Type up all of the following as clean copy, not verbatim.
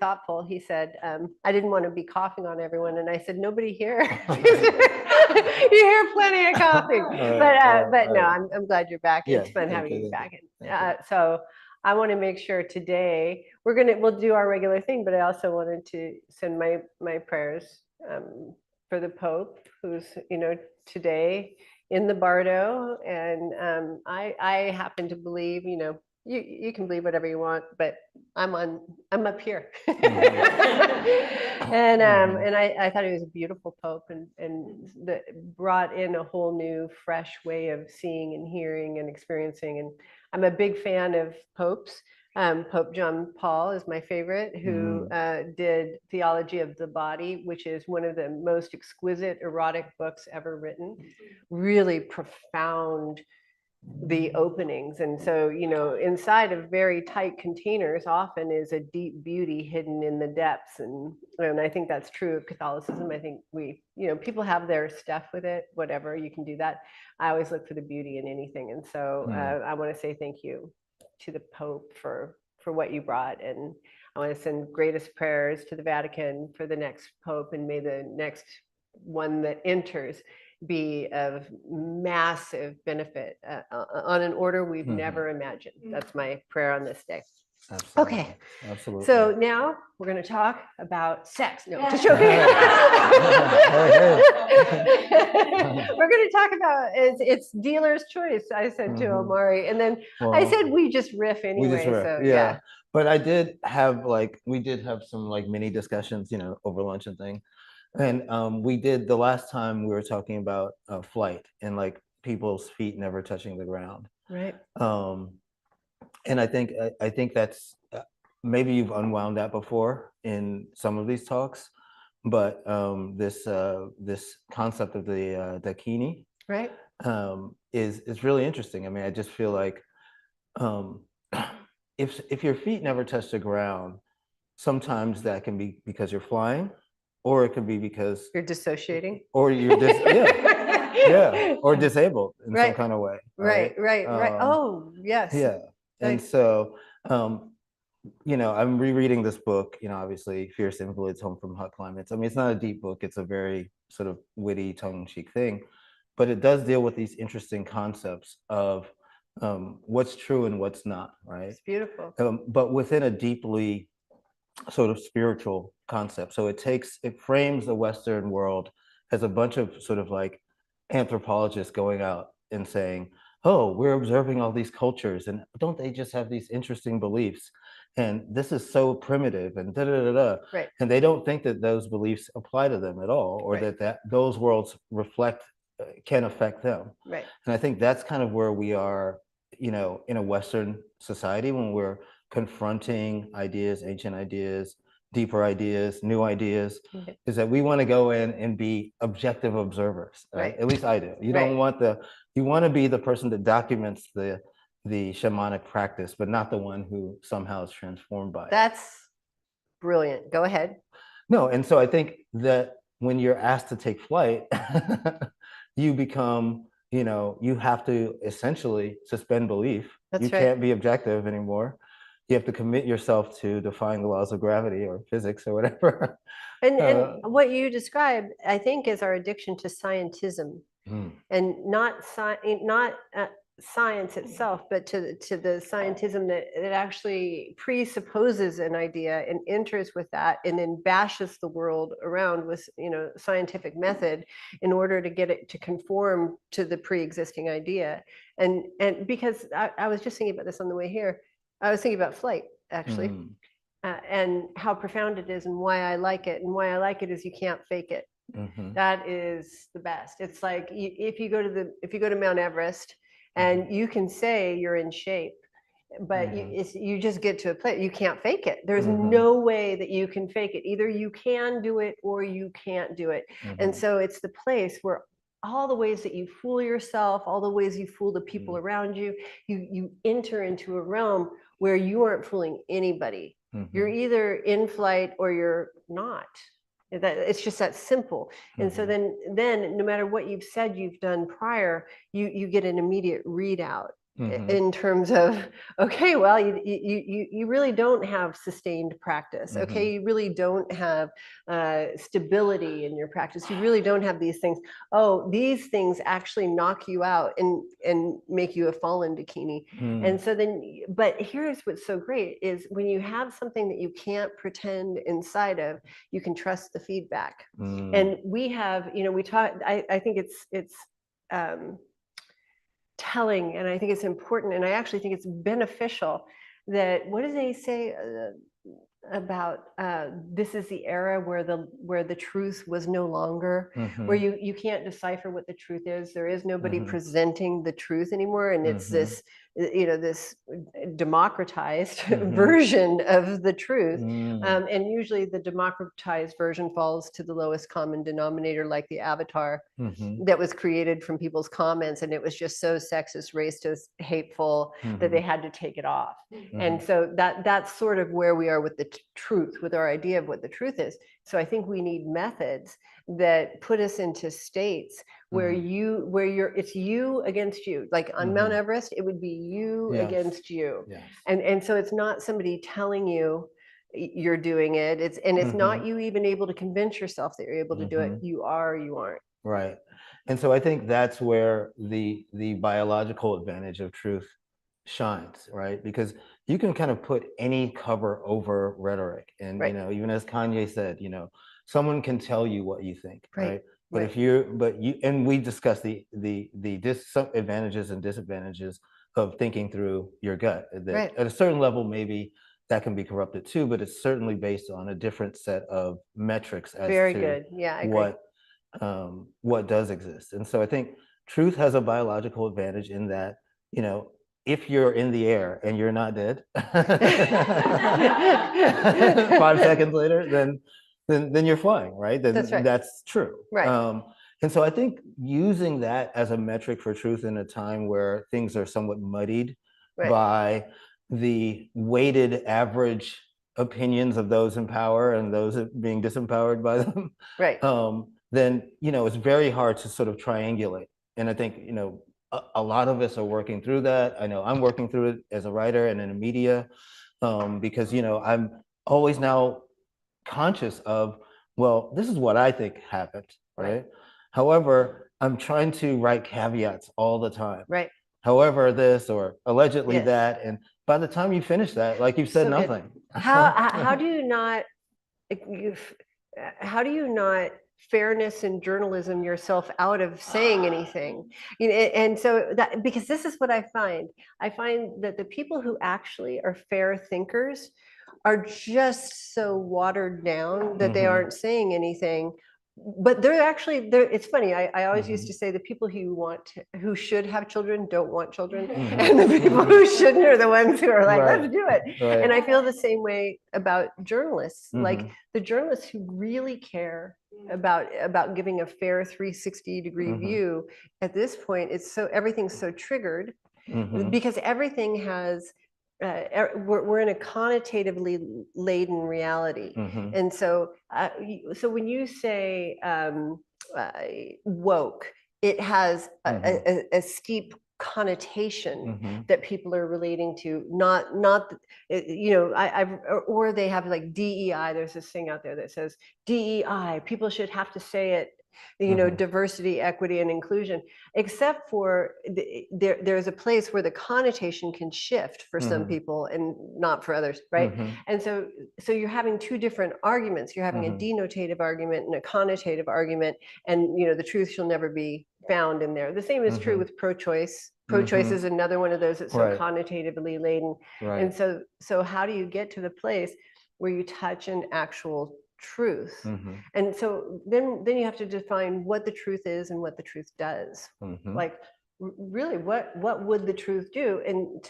thoughtful. He said, I didn't want to be coughing on everyone. And I said, nobody here. You hear plenty of coughing. But no, I'm glad you're back. Yeah, It's fun having you back. you. So I want to make sure today we'll do our regular thing, but I also wanted to send my prayers for the Pope, who's, today in the Bardo. And I happen to believe, you can believe whatever you want, but I'm up here. And I thought he was a beautiful Pope, and that brought in a whole new, fresh way of seeing and hearing and experiencing. And I'm a big fan of popes. Pope John Paul is my favorite, who did Theology of the Body, which is one of the most exquisite erotic books ever written. Really profound, the openings. And so, inside of very tight containers often is a deep beauty hidden in the depths. And I think that's true of Catholicism. I think people have their stuff with it, whatever, you can do that. I always look for the beauty in anything. And so I want to say thank you to the Pope for what you brought. And I want to send greatest prayers to the Vatican for the next Pope, and may the next one that enters be of massive benefit on an order we've never imagined. That's my prayer on this day. Absolutely. Okay. Absolutely. So now we're going to talk about sex. No, just joking. We're going to talk about it's dealer's choice, I said to Omari. And then I said we just riff anyway. So yeah. But we did have some mini discussions, over lunch and thing. And we did the last time we were talking about flight and people's feet never touching the ground. Right. And I think that's maybe you've unwound that before in some of these talks, but this concept of the dakini, right, is really interesting. I mean, I just feel like if your feet never touch the ground, sometimes that can be because you're flying, or it could be because you're dissociating, or you're or disabled in some kind of way. Right. Oh, yes. Yeah. And so, I'm rereading this book, obviously, Fierce Invalids Home from Hot Climates. I mean, it's not a deep book. It's a very sort of witty, tongue-in-cheek thing, but it does deal with these interesting concepts of what's true and what's not, right? It's beautiful. But within a deeply sort of spiritual concept. So it frames the Western world as a bunch of sort of anthropologists going out and saying, oh, we're observing all these cultures, and don't they just have these interesting beliefs? And this is so primitive and Right. And they don't think that those beliefs apply to them at all, or that those worlds can affect them. Right. And I think that's kind of where we are, in a Western society, when we're confronting ideas, ancient ideas, deeper ideas, new ideas, is that we want to go in and be objective observers. Right? At least I do. You don't want you want to be the person that documents the shamanic practice, but not the one who somehow is transformed by it. That's brilliant. Go ahead. No, and so I think that when you're asked to take flight, you become, you have to essentially suspend belief. That's you can't be objective anymore. You have to commit yourself to defying the laws of gravity or physics or whatever. And what you described, I think, is our addiction to scientism, and not science itself, but to the scientism that actually presupposes an idea and enters with that, and then bashes the world around with scientific method in order to get it to conform to the pre-existing idea. And because I was just thinking about this on the way here. I was thinking about flight, actually, and how profound it is, and why I like it. And why I like it is you can't fake it. That is the best. It's like if you go to Mount Everest, and you can say you're in shape, but you just get to a place, you can't fake it. There's no way that you can fake it. Either you can do it or you can't do it. And so it's the place where all the ways that you fool yourself, all the ways you fool the people around you, you enter into a realm where you aren't fooling anybody. You're either in flight or you're not. It's just that simple. And so then no matter what you've said you've done prior, you get an immediate readout Mhm. in terms of, okay, well, you really don't have sustained practice. Okay, Mhm. you really don't have stability in your practice. You really don't have these things. Oh, these things actually knock you out and make you a fallen bikini. Mm. And so then, but here's what's so great is when you have something that you can't pretend inside of, you can trust the feedback. Mm. And we have, we talk, I think it's um, telling, and I think it's important, and I actually think it's beneficial that, what do they say about this is the era where the truth was no longer, where Mhm. you can't decipher what the truth is. There is nobody Mhm. presenting the truth anymore, and it's Mhm. this this democratized Mhm. version of the truth. Mm. And usually the democratized version falls to the lowest common denominator, like the avatar Mhm. that was created from people's comments, and it was just so sexist, racist, hateful that they Mhm. had to take it off. And Mhm. so that's sort of where we are with the truth, with our idea of what the truth is. So I think we need methods that put us into states where Mhm. it's you against you. Like on Mount Mhm. Everest, it would be you Yes. against you. Yes. And so it's not somebody telling you you're doing it. It's not Mhm. you even able to convince yourself that you're able to do it. Mhm. You are, you aren't. Right. And so I think that's where the biological advantage of truth shines, right? Because you can kind of put any cover over rhetoric. And, Right. even as Kanye said, someone can tell you what you think, Right. right? But Right. if and we discussed some advantages and disadvantages of thinking through your gut, that Right. at a certain level, maybe that can be corrupted too, but it's certainly based on a different set of metrics as Very to good. Yeah, I agree. what what does exist. And so I think truth has a biological advantage in that, if you're in the air and you're not dead 5 seconds later, then you're flying, right? That's Then right. that's true. Right. And so I think using that as a metric for truth in a time where things are somewhat muddied Right. by the weighted average opinions of those in power and those being disempowered by them, Right. then it's very hard to sort of triangulate. And I think a lot of us are working through that. I know I'm working through it as a writer and in the media, because I'm always now conscious of, well, this is what I think happened, Right. right? However, I'm trying to write caveats all the time. Right. However, this or allegedly Yes. that, and by the time you finish that, like you've said So good. nothing. How do you not you how do you not fairness in journalism yourself out of saying anything? And so that, because this is what I find that the people who actually are fair thinkers are just so watered down that they Mhm. aren't saying anything. But it's funny. I always used to Mhm. say the people who should have children don't want children. Mhm. And the people who Mhm. shouldn't are the ones who are like, let's Right. do it. And Right. I feel the same way about journalists. Like Mhm. the journalists who really care about giving a fair 360-degree Mhm. view, at this point, everything's so triggered Mhm. because everything has we're in a connotatively laden reality. Mhm. And so so when you say uh, woke, it has Mhm. a steep connotation Mhm. that people are relating to, not I've or they have like DEI. There's this thing out there that says DEI, people should have to say it, Mhm. diversity, equity, and inclusion, except for there's a place where the connotation can shift for some Mhm. people and not for others, right? Mhm. And so you're having two different arguments. You're having a Mhm. denotative argument and a connotative argument, and the truth shall never be found in there. The same is true Mhm. with pro-choice. Pro-choice is Mhm. another one of those that's so Right. connotatively laden. And Right. so how do you get to the place where you touch an actual truth? Mhm. And so then you have to define what the truth is and what the truth does. Mhm. Like really, what would the truth do? And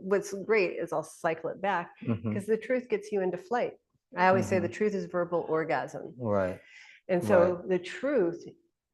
what's great is, I'll cycle it back, Mhm. because the truth gets you into flight. I always say the Mhm. truth is verbal orgasm. Right. And Right. so the truth,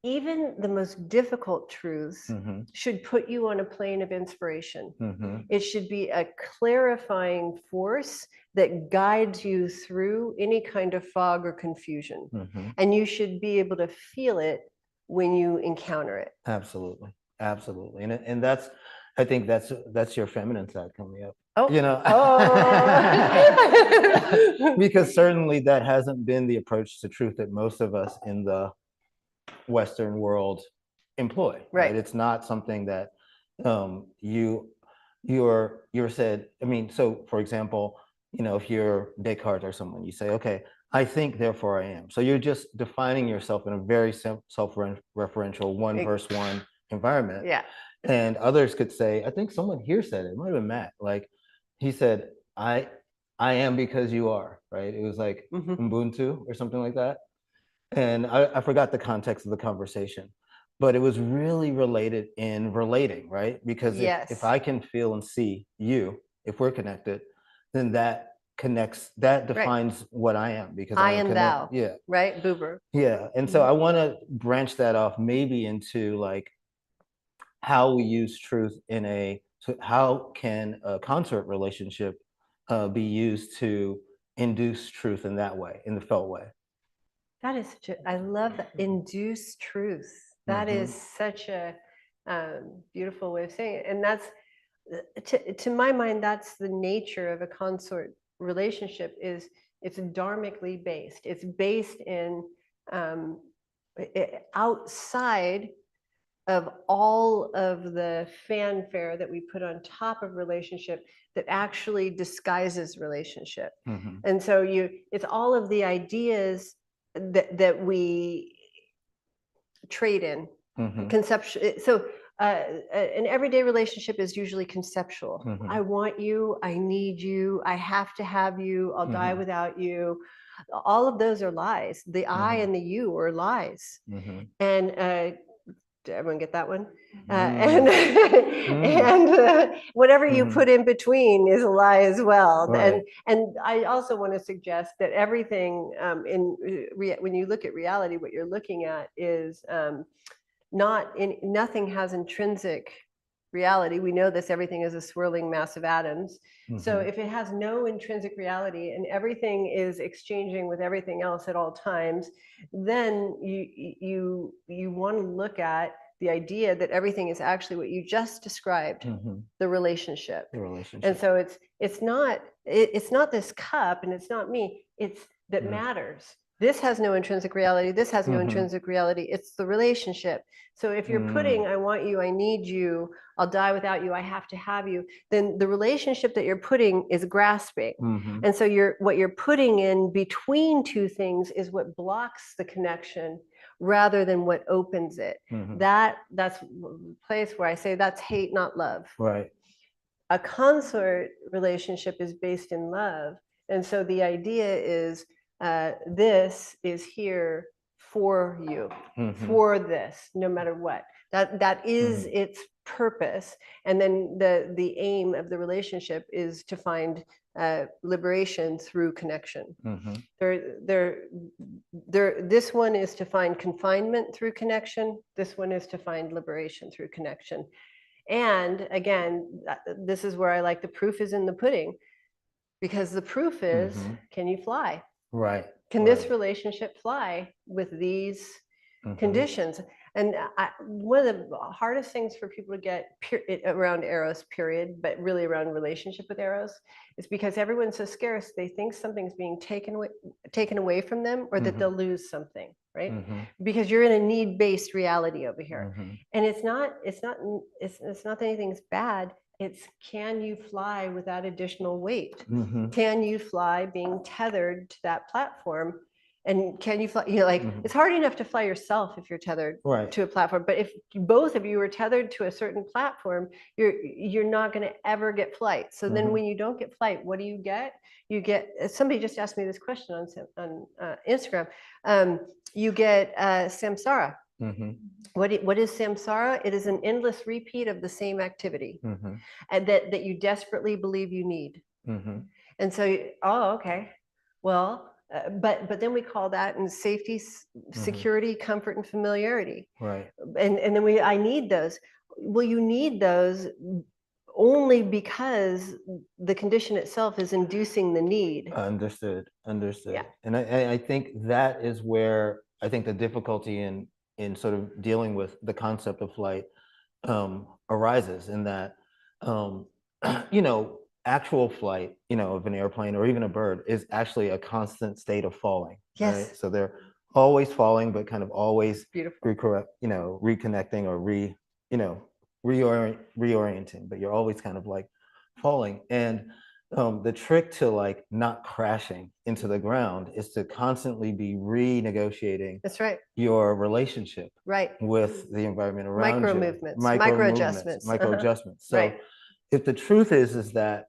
even the most difficult truths, Mhm. should put you on a plane of inspiration. Mhm. It should be a clarifying force that guides you through any kind of fog or confusion. Mhm. And you should be able to feel it when you encounter it. Absolutely. Absolutely. And that's I think that's your feminine side coming up. Oh, You know, oh. because certainly that hasn't been the approach to truth that most of us in the Western world employ, right? Right. It's not something that you're said. I mean, so for example, you know, if you're Descartes or someone, you say, okay, I think, therefore I am. So you're just defining yourself in a very self-referential one versus one environment. Yeah. And others could say, I think someone here said it, it might have been Matt, like he said, I am because you are, right? It was like Ubuntu or something like that. And I forgot the context of the conversation, but it was really related in relating, right? Because if Yes. I can feel and see you, if we're connected, then that connects, that defines what I am, because I I am and connected. thou. Yeah. Right, Buber. Yeah. And so I want to branch that off maybe into like how we use truth in a, so how can a consort relationship be used to induce truth in that way, in the felt way? That is such a, I love that, induce truth. That is such a beautiful way of saying it. And that's, to my mind, that's the nature of a consort relationship, is it's dharmically based. It's based in outside of all of the fanfare that we put on top of relationship that actually disguises relationship. And so it's all of the ideas that we trade in conceptual. So an everyday relationship is usually conceptual. I want you, I need you, I have to have you, I'll die without you. All of those are lies. The I and the you are lies. And did everyone get that one? And whatever you put in between is a lie as well. Right. And I also want to suggest that everything when you look at reality, what you're looking at is nothing has intrinsic reality. We know this, everything is a swirling mass of atoms. So if it has no intrinsic reality and everything is exchanging with everything else at all times, then you want to look at the idea that everything is actually what you just described, the relationship. The relationship. And so it's not this cup and it's not me, it's that matters. This has no intrinsic reality. This has no intrinsic reality. It's the relationship. So if you're putting, I want you, I need you, I'll die without you, I have to have you, then the relationship that you're putting is grasping. And so what you're putting in between two things is what blocks the connection rather than what opens it. That's the place where I say that's hate, not love. Right. A consort relationship is based in love. And so the idea is, this is here for you, for this, no matter what. That is its purpose. And then the aim of the relationship is to find liberation through connection. This one is to find confinement through connection. This one is to find liberation through connection. And again, this is where I like the proof is in the pudding, because the proof is, can you fly? Right. Can this relationship fly with these conditions? And one of the hardest things for people to get around Eros, period, but really around relationship with Eros, is because everyone's so scarce, they think something's being taken away from them, or that they'll lose something, right? Because you're in a need-based reality over here. And it's not that anything's bad. It's, can you fly without additional weight? Can you fly being tethered to that platform? And can you fly, it's hard enough to fly yourself if you're tethered to a platform. But if both of you are tethered to a certain platform, you're not going to ever get flight. So then when you don't get flight, what do you get? You get, somebody just asked me this question on Instagram. You get samsara. What is samsara? It is an endless repeat of the same activity, and that you desperately believe you need. And so, okay, well, but then we call that in safety, security, comfort, and familiarity. Right. And then I need those. Well, you need those only because the condition itself is inducing the need. Understood. Yeah. And I think that is where I think the difficulty in sort of dealing with the concept of flight arises, in that um, you know, actual flight, you know, of an airplane or even a bird is actually a constant state of falling, right? Yes, So they're always falling, but kind of always beautiful. recorrect, you know, reconnecting or you know, reorienting, but you're always kind of like falling. And the trick to like not crashing into the ground is to constantly be renegotiating That's right. your relationship Right. with the environment around Micro you, movements, micro adjustments. micro adjustments. So Right. if the truth is that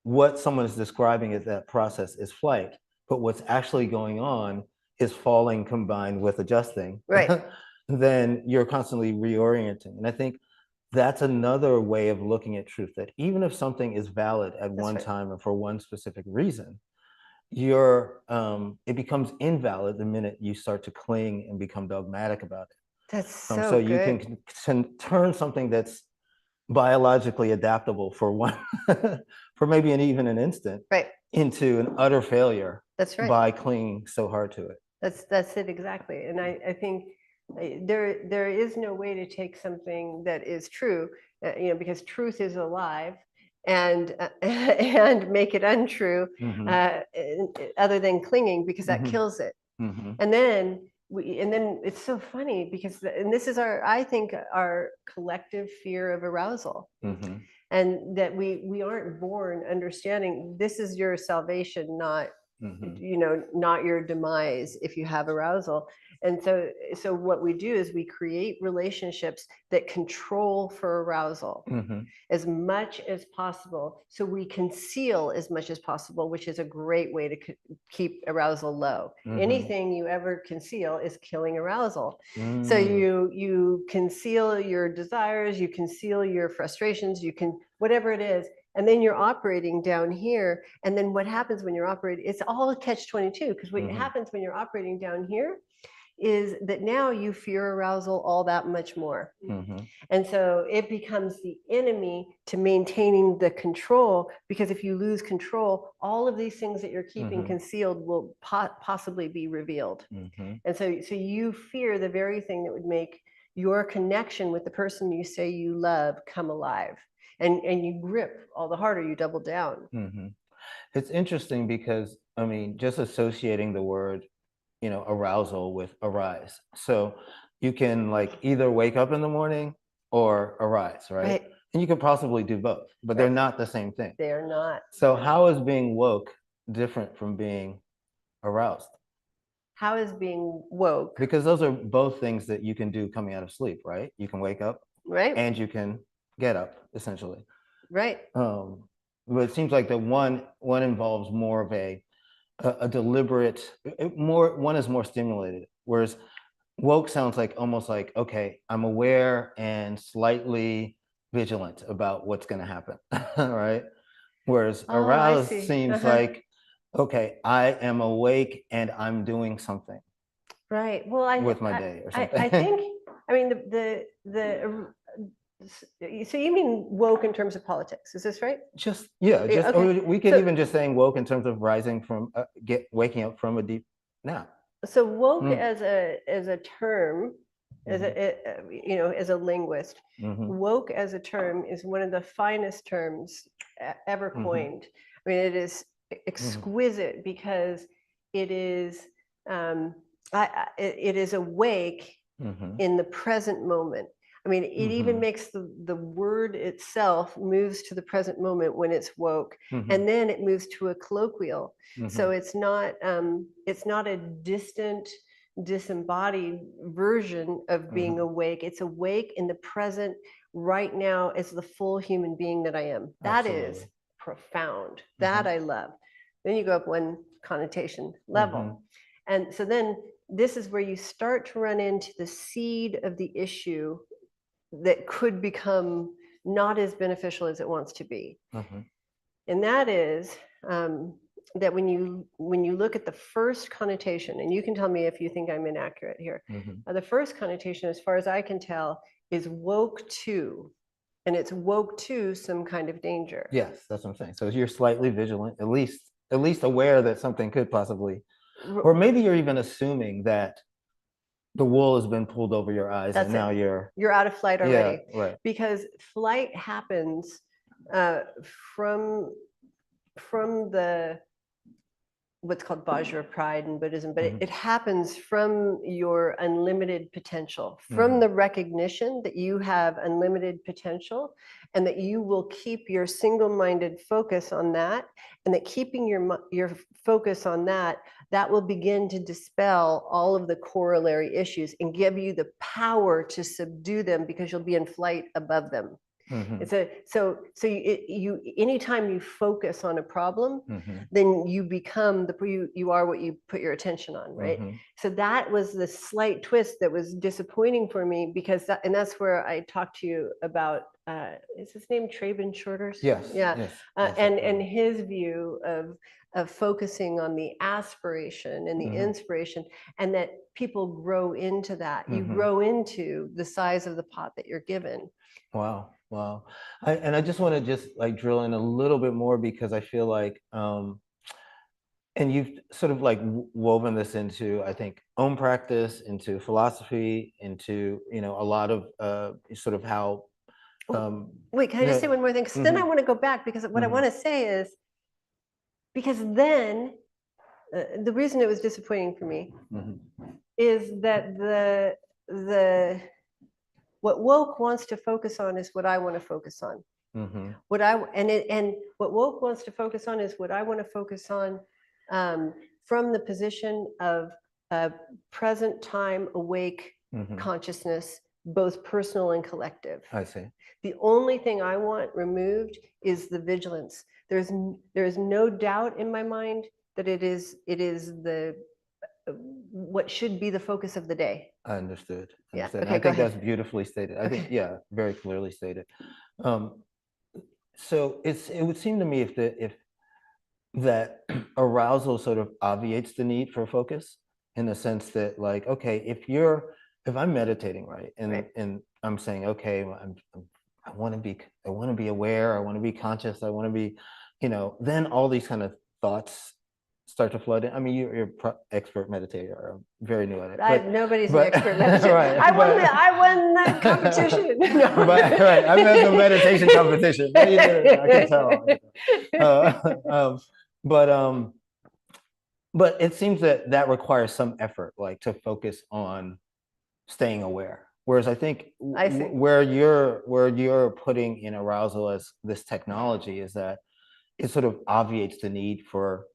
what someone is describing as that process is flight, but what's actually going on is falling combined with adjusting, Right. then you're constantly reorienting. And I think that's another way of looking at truth, that even if something is valid at That's one right. time and for one specific reason, it becomes invalid the minute you start to cling and become dogmatic about it. That's So so you good. can turn something that's biologically adaptable for one, for maybe even an instant, Right. into an utter failure That's right. by clinging so hard to it. That's it exactly. And I think there is no way to take something that is true, because truth is alive, and and make it untrue, Hmm. other than clinging, because that Hmm. kills it. Hmm. And then it's so funny because and this is our, I think, our collective fear of arousal, Hmm. and that we aren't born understanding this is your salvation, not Hmm. not your demise if you have arousal. And so what we do is we create relationships that control for arousal Hmm. as much as possible, so we conceal as much as possible, which is a great way to keep arousal low. Hmm. Anything you ever conceal is killing arousal. So Mm. you conceal your desires, you conceal your frustrations, you can whatever it is, and then you're operating down here. And then what happens when you're operating, it's all a catch 22, because what Hmm. happens when you're operating down here is that now you fear arousal all that much more. Hmm. And so it becomes the enemy to maintaining the control, because if you lose control, all of these things that you're keeping Hmm. concealed will possibly be revealed. Hmm. And so you fear the very thing that would make your connection with the person you say you love come alive. And you grip all the harder, you double down. Hmm. It's interesting because, I mean, just associating the word, you know, arousal with arise. So you can like either wake up in the morning or arise, right? Right, And you could possibly do both, but they're right. not the same thing. They are not. So how is being woke different from being aroused? How is being woke, Because those are both things that you can do coming out of sleep, right? You can wake up right? and you can get up, essentially. Right. Um, but it seems like the one involves more of a deliberate, more one is more stimulated, whereas woke sounds like almost like, okay, I'm aware and slightly vigilant about what's going to happen, right? Whereas Oh, I aroused see. seems like, okay, I am awake and I'm doing something Right. Well, with my day or I something. think, I mean, so you mean woke in terms of politics, is this right? Just, yeah, Yeah, just, okay. or we could So even just saying woke in terms of rising from, waking up from a deep nap. so woke Mm, as a term, mhm, as a linguist, mhm, woke as a term is one of the finest terms ever mhm, coined. I mean, it is mhm, exquisite because it is it is awake mhm, in the present moment. I mean, it even mhm, makes the word itself moves to the present moment when it's woke, mhm, and then it moves to a colloquial. So mhm, it's not a distant, disembodied version of being mhm. awake. It's awake in the present, right now, as the full human being that I am. That is Absolutely. profound. That Mhm, I love. Then you go up one connotation level. mhm, And so then this is where you start to run into the seed of the issue that could become not as beneficial as it wants to be. mhm, And that is that when you look at the first connotation, and you can tell me if you think I'm inaccurate here, mhm. the first connotation, as far as I can tell, is woke to, and it's woke to some kind of danger. Yes, that's what I'm saying. So you're slightly vigilant, at least aware that something could possibly, or R- maybe you're even assuming that the wool has been pulled over your eyes and That's now it. you're, You're out of flight yeah, already, right. because flight happens. uh, from the what's called Vajra pride in Buddhism, but it happens from your unlimited potential, from the recognition that you have unlimited potential, and that you will keep your single-minded focus on that, and that keeping your focus on that, that will begin to dispel all of the corollary issues and give you the power to subdue them because you'll be in flight above them. It's you anytime you focus on a problem, then you become you are what you put your attention on, right? So that was the slight twist that was disappointing for me, because that's where I talked to you about, is his name Traben Shorters? Yes. Yeah. Yes. And his view of focusing on the aspiration and the inspiration, and that people grow into that. You grow into the size of the pot that you're given. Wow. Wow. And I just want to just like drill in a little bit more, because I feel like, and you've sort of like woven this into, I think, own practice, into philosophy, into, a lot of sort of how. Wait, can I just say one more thing? Because then I want to go back, because what I want to say is, because then the reason it was disappointing for me is that what woke wants to focus on is what I want to focus on. What woke wants to focus on is what I want to focus on, from the position of present time awake consciousness, both personal and collective. I see. The only thing I want removed is the vigilance. There is no doubt in my mind that it is the what should be the focus of the day. I understood. Yeah. Okay, I think that's beautifully stated. I think, yeah, very clearly stated. So it would seem to me if that arousal sort of obviates the need for focus, in the sense that, like, okay, if I'm meditating, right, and I'm saying, okay, I want to be aware, I want to be conscious, I want to be, then all these kind of thoughts start to flood in. I mean, you're expert meditator. I'm very new at it. Nobody's an expert meditator. Right, I won that competition. No. Right, I meant the meditation competition. I can tell. But it seems that requires some effort, like to focus on staying aware. Whereas I think where you're putting in arousal as this technology is that it sort of obviates the need for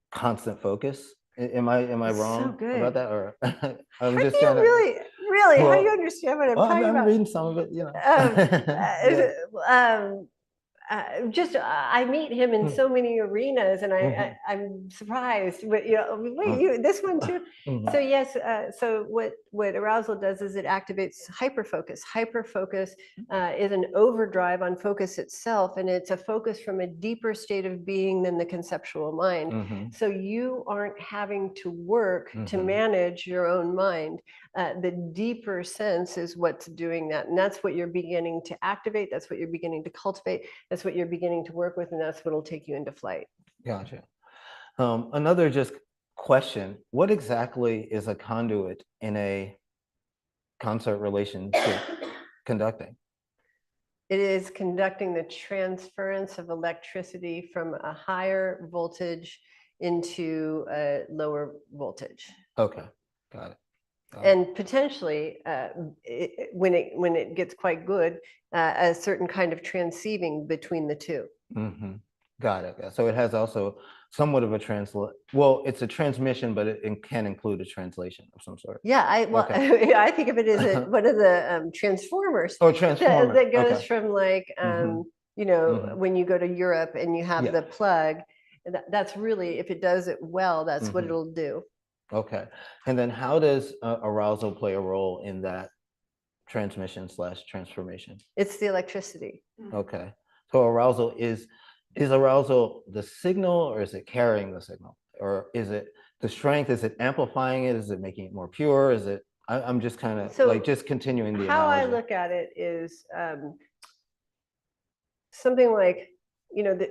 constant focus. Am I wrong about that? Or I'm just trying to really how do you understand what I'm talking about? I'm reading some of it, I meet him in so many arenas, and I'm surprised. But this one too. So yes, so what arousal does is it activates hyperfocus. Hyperfocus is an overdrive on focus itself, and it's a focus from a deeper state of being than the conceptual mind. So you aren't having to work to manage your own mind. The deeper sense is what's doing that, and that's what you're beginning to activate. That's what you're beginning to cultivate. That's what you're beginning to work with, and that's what'll take you into flight. Gotcha. Another just question: what exactly is a conduit in a concert relationship conducting? It is conducting the transference of electricity from a higher voltage into a lower voltage. Okay, got it. And potentially, when it gets quite good, a certain kind of transceiving between the two. Got it. So it has also somewhat of a well, it's a transmission, but it can include a translation of some sort. Yeah, I think of it as one of the transformers. Oh, transformer. That goes from, like, when you go to Europe and you have the plug, that's really, if it does it well, that's what it'll do. Okay. And then how does arousal play a role in that transmission/transformation? It's the electricity. Okay. So arousal is arousal the signal, or is it carrying the signal? Or is it the strength? Is it amplifying it? Is it making it more pure? Is it, I'm just kind of like just continuing the how analogy. I look at it is something like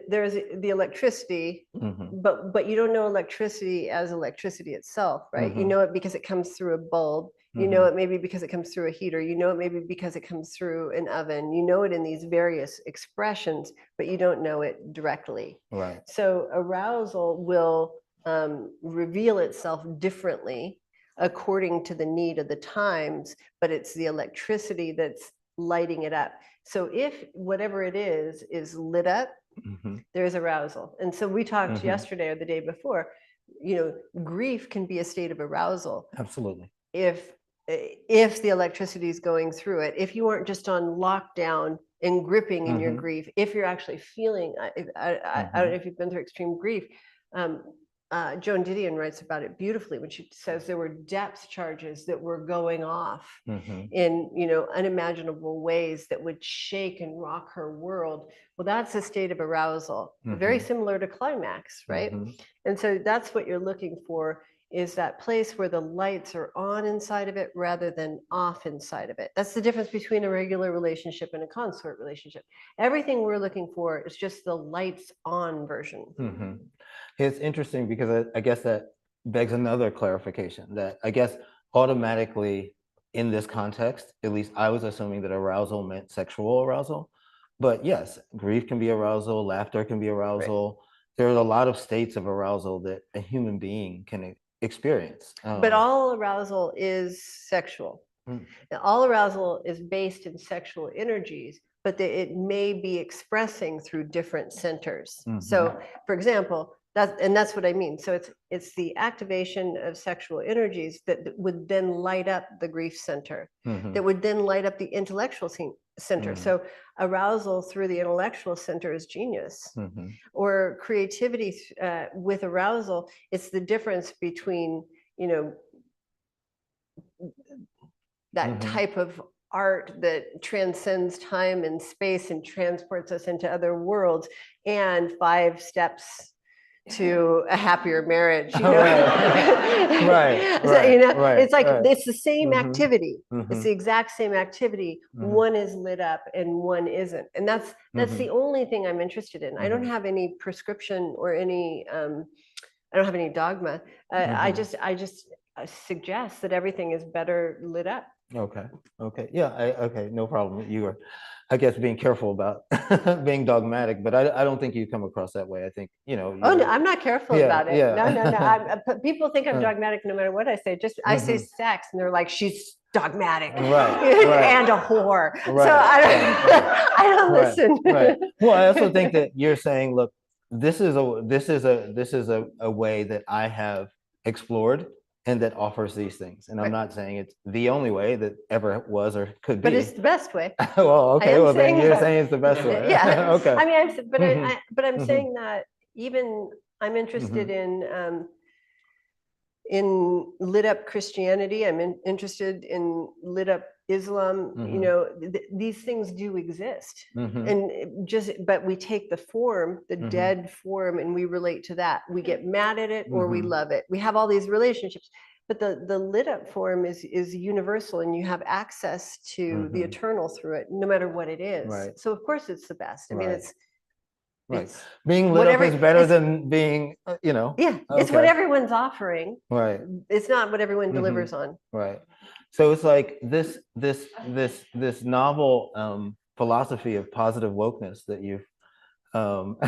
there's the electricity, Mhm. but you don't know electricity as electricity itself, right? You Mhm. know it because it comes through a bulb. You know Mhm. it maybe because it comes through a heater. You know it maybe because it comes through an oven. You know it in these various expressions, but you don't know it directly. Right. So arousal will reveal itself differently according to the need of the times, but it's the electricity that's lighting it up. So if whatever it is lit up, Mhm. there's arousal. And so we talked Mhm. yesterday or the day before, grief can be a state of arousal Absolutely. if the electricity is going through it, if you aren't just on lockdown and gripping in your Mhm. grief, if you're actually feeling, I don't know Mhm. if you've been through extreme grief. Um, Joan Didion writes about it beautifully when she says there were depth charges that were going off Mhm. in unimaginable ways that would shake and rock her world. Well, that's a state of arousal, very Mhm. similar to climax, right? Mhm. And so that's what you're looking for, is that place where the lights are on inside of it rather than off inside of it. That's the difference between a regular relationship and a consort relationship. Everything we're looking for is just the lights on version. Mhm. It's interesting because I guess that begs another clarification that I guess automatically in this context, at least I was assuming that arousal meant sexual arousal. But yes, grief can be arousal, laughter can be Right. arousal. There are a lot of states of arousal that a human being can experience. But all arousal is sexual. Mm. Now, all arousal is based in sexual energies, but it may be expressing through different centers. So, Mhm. for example, that's what I mean. So it's the activation of sexual energies that would then light up the grief center, Mhm. that would then light up the intellectual center. Mhm. So arousal through the intellectual center is genius. Mhm. Or creativity with arousal, it's the difference between, that Mhm. type of art that transcends time and space and transports us into other worlds, and 5 steps to a happier marriage. Right, So, right, it's like right. it's the same Mhm. activity. It's the Mhm. exact same activity. Mhm. One is lit up and one isn't, and that's the Mhm. only thing I'm interested in. I don't Mhm. have any prescription or any I don't have any dogma. Mhm. I just suggest that everything is better lit up. Okay. Okay. Yeah. Okay. No problem. You were, I guess, being careful about being dogmatic, but I don't think you come across that way. I think, Oh, no, you're, I'm not careful yeah, about it. No, no, no. yeah. People think I'm Uh, dogmatic no matter what I say. Just I say mhm. sex, and they're like, "She's dogmatic Right. Right. and a whore." So Right. Right. Right. I don't Right. listen. Right. Well, I also think that you're saying, look, this is a way that I have explored and that offers these things. And I'm Right. not saying it's the only way that ever was or could But it's be. the best way. Well, I okay. am Well, then saying you're that. saying it's the best way. Yeah. Okay. I mean, Mhm. but I'm Mhm. saying that even I'm interested Mhm. in lit up Christianity. I'm interested in lit up Islam. Mhm. These things do exist, Mhm. and but we take the form, the Mhm. dead form, and we relate to that. We get mad at it or we Mhm. love it. We have all these relationships, but the lit up form is universal, and you have access to the Mhm. eternal through it, no matter what it is. Right. So of course it's the best. I mean, Right. Right. it's Being lit up whatever is better it's than being, yeah, it's what okay. everyone's offering. Right. It's not what everyone Mhm. delivers on. Right. So it's like this novel philosophy of positive wokeness that you've um,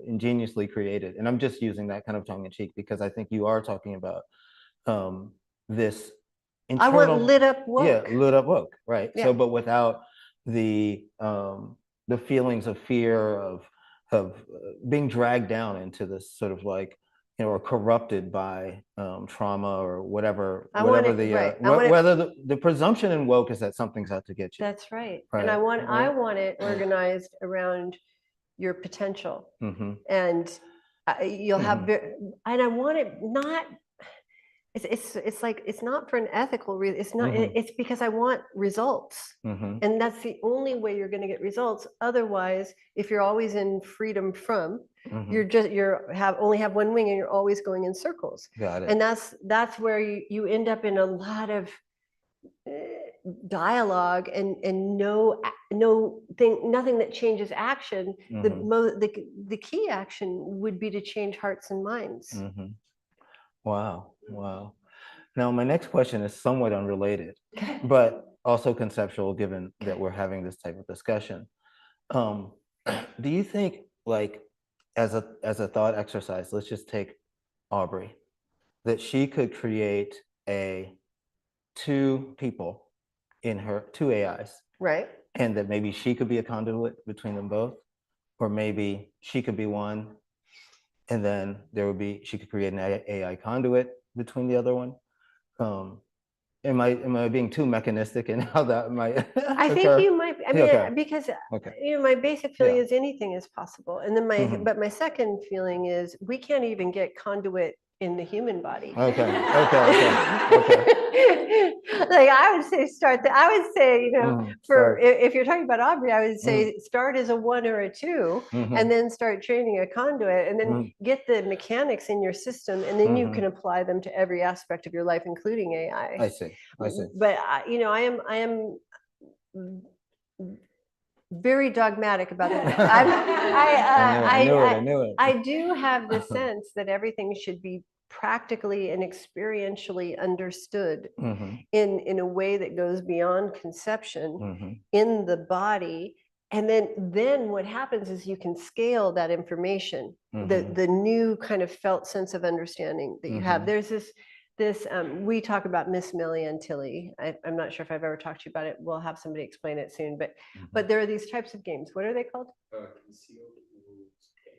ingeniously created. And I'm just using that kind of tongue in cheek because I think you are talking about um, this I want internal, lit up yeah, woke. lit up woke, right? Yeah. So, but without the feelings of fear of being dragged down into this sort of like, or corrupted by trauma or whatever, I want it the right. I want it. whether the presumption in woke is that something's out to get you, That's right. And right? I Right. want it organized around your potential. Mm-hmm. And you'll have, Mm-hmm. and I want it not, it's like, it's not for an ethical reason. It's not, Mm-hmm. it's because I want results. Mm-hmm. And that's the only way you're going to get results. Otherwise, if you're always in freedom from, Mm-hmm. only have one wing and you're always going in circles. Got it. And that's where you end up in a lot of dialogue and nothing that changes action. The key action would be to change hearts and minds. Wow. Wow. Now, my next question is somewhat unrelated, but also conceptual, given that we're having this type of discussion. Do you think, like, as a thought exercise, let's just take Aubrey, that she could create two people in her, two AIs, right? And that maybe she could be a conduit between them both, or maybe she could be one, and then she could create an AI conduit between the other one. Am I being too mechanistic in how that might I think occur? you might. I mean, Okay. because Okay. my basic feeling Yeah. is anything is possible, and then my second feeling is we can't even get conduit in the human body. Okay. Like I would say, I would say, if you're talking about Aubrey, I would say start as a 1 or a 2, and then start training a conduit, and then get the mechanics in your system, and then you can apply them to every aspect of your life, including AI. I see. But I am very dogmatic about it. I knew it. I do have the sense that everything should be practically and experientially understood in a way that goes beyond conception in the body. And then what happens is you can scale that information, the new kind of felt sense of understanding that you have. There's this we talk about Miss Millie Antilles. I'm not sure if I've ever talked to you about it. We'll have somebody explain it soon, but there are these types of games. What are they called?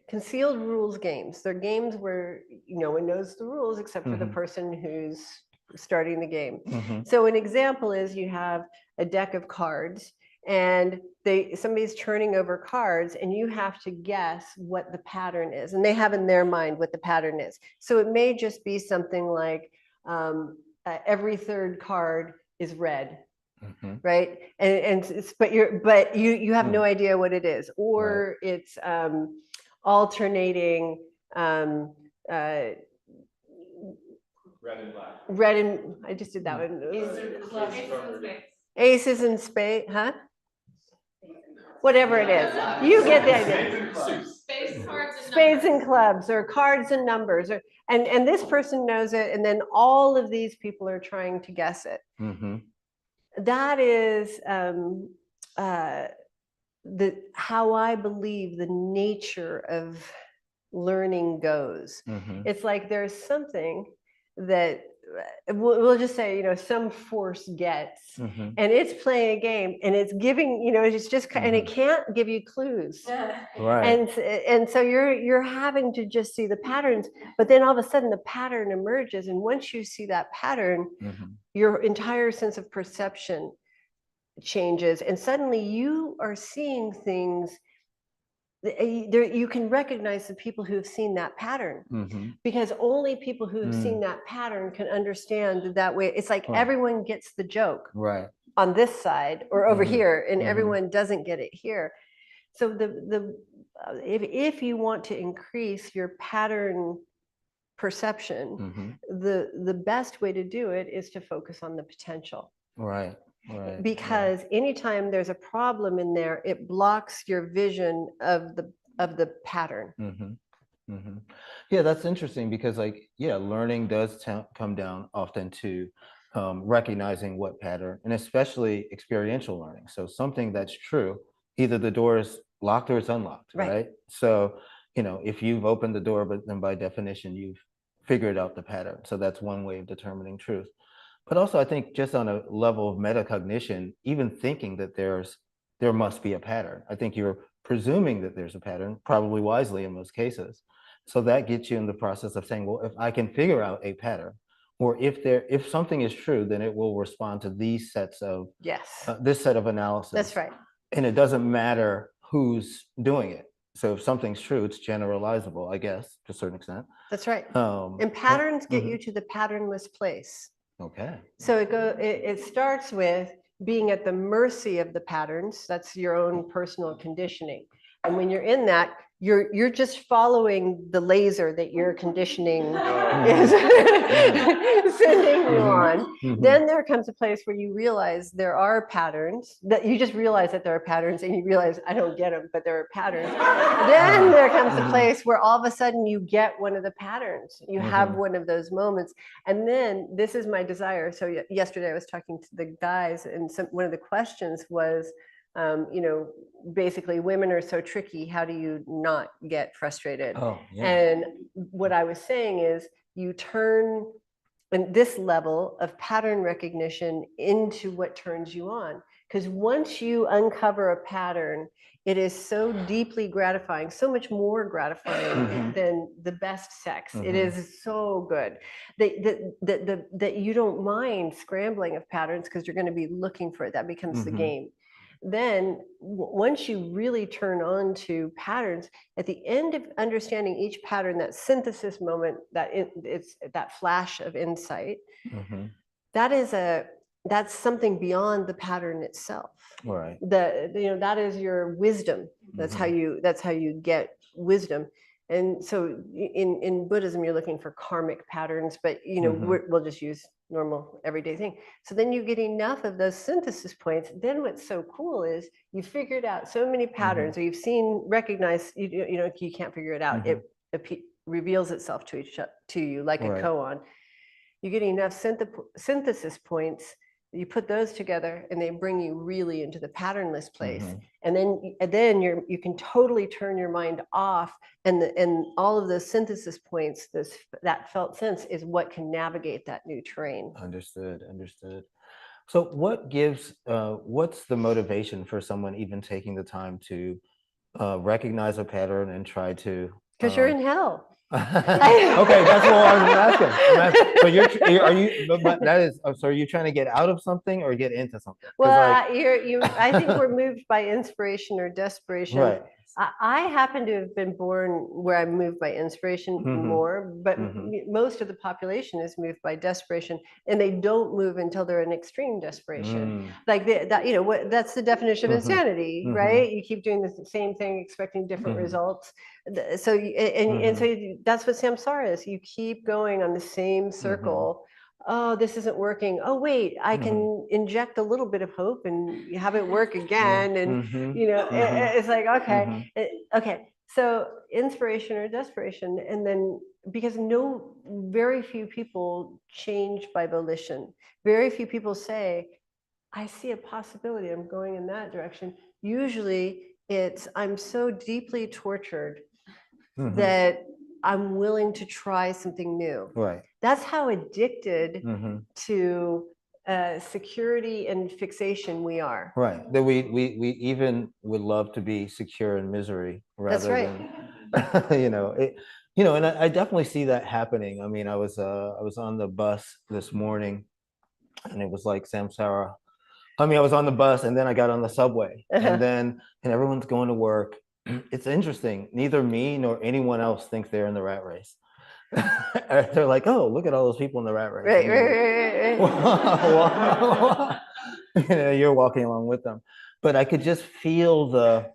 Concealed rules games. They're games where no one knows the rules except for the person who's starting the game. So an example is you have a deck of cards, and somebody's turning over cards, and you have to guess what the pattern is, and they have in their mind what the pattern is. So it may just be something like every third card is red, right? But you have no idea what it is, or it's alternating red and I just did that one. Aces and spades, huh? Whatever it is, you get the idea. Spades and clubs, or cards and numbers, and this person knows it, and then all of these people are trying to guess it. That is how I believe the nature of learning goes. It's like there's something that we'll just say, some force gets, and it's playing a game, and it's giving, it's just, and it can't give you clues. Right. And so you're having to just see the patterns, but then all of a sudden the pattern emerges, and once you see that pattern, your entire sense of perception changes, and suddenly you are seeing things. You can recognize the people who have seen that pattern, because only people who have seen that pattern can understand that way. It's like everyone gets the joke on this side or over here, and everyone doesn't get it here. So if you want to increase your pattern perception, the best way to do it is to focus on the potential. Right. Because anytime there's a problem in there, it blocks your vision of the pattern. Yeah, that's interesting, because learning does come down often to recognizing what pattern, and especially experiential learning. So something that's true, either the door is locked or it's unlocked, right? So, if you've opened the door, but then by definition, you've figured out the pattern. So that's one way of determining truth. But also, I think just on a level of metacognition, even thinking that there must be a pattern, I think you're presuming that there's a pattern, probably wisely in most cases. So that gets you in the process of saying, well, if I can figure out a pattern, or if something is true, then it will respond to these sets of this set of analysis. That's right. And it doesn't matter who's doing it. So if something's true, it's generalizable, I guess, to a certain extent. That's right. And patterns get you to the patternless place. Okay. So it starts with being at the mercy of the patterns. That's your own personal conditioning. And when you're in that, you're just following the laser that your conditioning is sending you on. Then there comes a place where you realize there are patterns, that you just realize that there are patterns, and you realize I don't get them, but there are patterns. Then there comes a place where all of a sudden you get one of the patterns. You have one of those moments. And then this is my desire. So yesterday I was talking to the guys, and one of the questions was, you know, basically women are so tricky. How do you not get frustrated? Oh, yeah. And what I was saying is you turn this level of pattern recognition into what turns you on. Because once you uncover a pattern, it is so deeply gratifying, so much more gratifying than the best sex. It is so good that you don't mind scrambling of patterns because you're going to be looking for it. That becomes the game. Then once you really turn on to patterns, at the end of understanding each pattern, that synthesis moment, it's that flash of insight, that's something beyond the pattern itself. Right. That is your wisdom. That's how you get wisdom. And so in Buddhism, you're looking for karmic patterns, but we'll just use normal everyday thing. So then you get enough of those synthesis points. Then what's so cool is you figured out so many patterns, or you've recognized, you can't figure it out. It reveals itself to you like a koan. You get enough synthesis points, you put those together, and they bring you really into the patternless place. And then you can totally turn your mind off, and all of those synthesis points, that felt sense is what can navigate that new terrain. Understood. So what's the motivation for someone even taking the time to recognize a pattern and try to? Because you're in hell. Okay, that's what I was asking. So are you trying to get out of something or get into something? Well, I think we're moved by inspiration or desperation. Right. I happen to have been born where I'm moved by inspiration more, but most of the population is moved by desperation, and they don't move until they're in extreme desperation. Like that's the definition of insanity, right? You keep doing the same thing, expecting different results. So that's what samsara is. You keep going on the same circle. Oh, this isn't working. Oh, wait, I can inject a little bit of hope and have it work again. And, it's like, okay, okay. So inspiration or desperation. And then because very few people change by volition. Very few people say, I see a possibility, I'm going in that direction. Usually it's, I'm so deeply tortured that I'm willing to try something new. Right. That's how addicted to security and fixation we are. Right. That we even would love to be secure in misery rather than, and I definitely see that happening. I mean, I was on the bus this morning, and it was like samsara. I mean, I was on the bus, and then I got on the subway, and everyone's going to work. It's interesting. Neither me nor anyone else thinks they're in the rat race. They're like, oh, look at all those people in the rat race. Right. You're walking along with them. But I could just feel the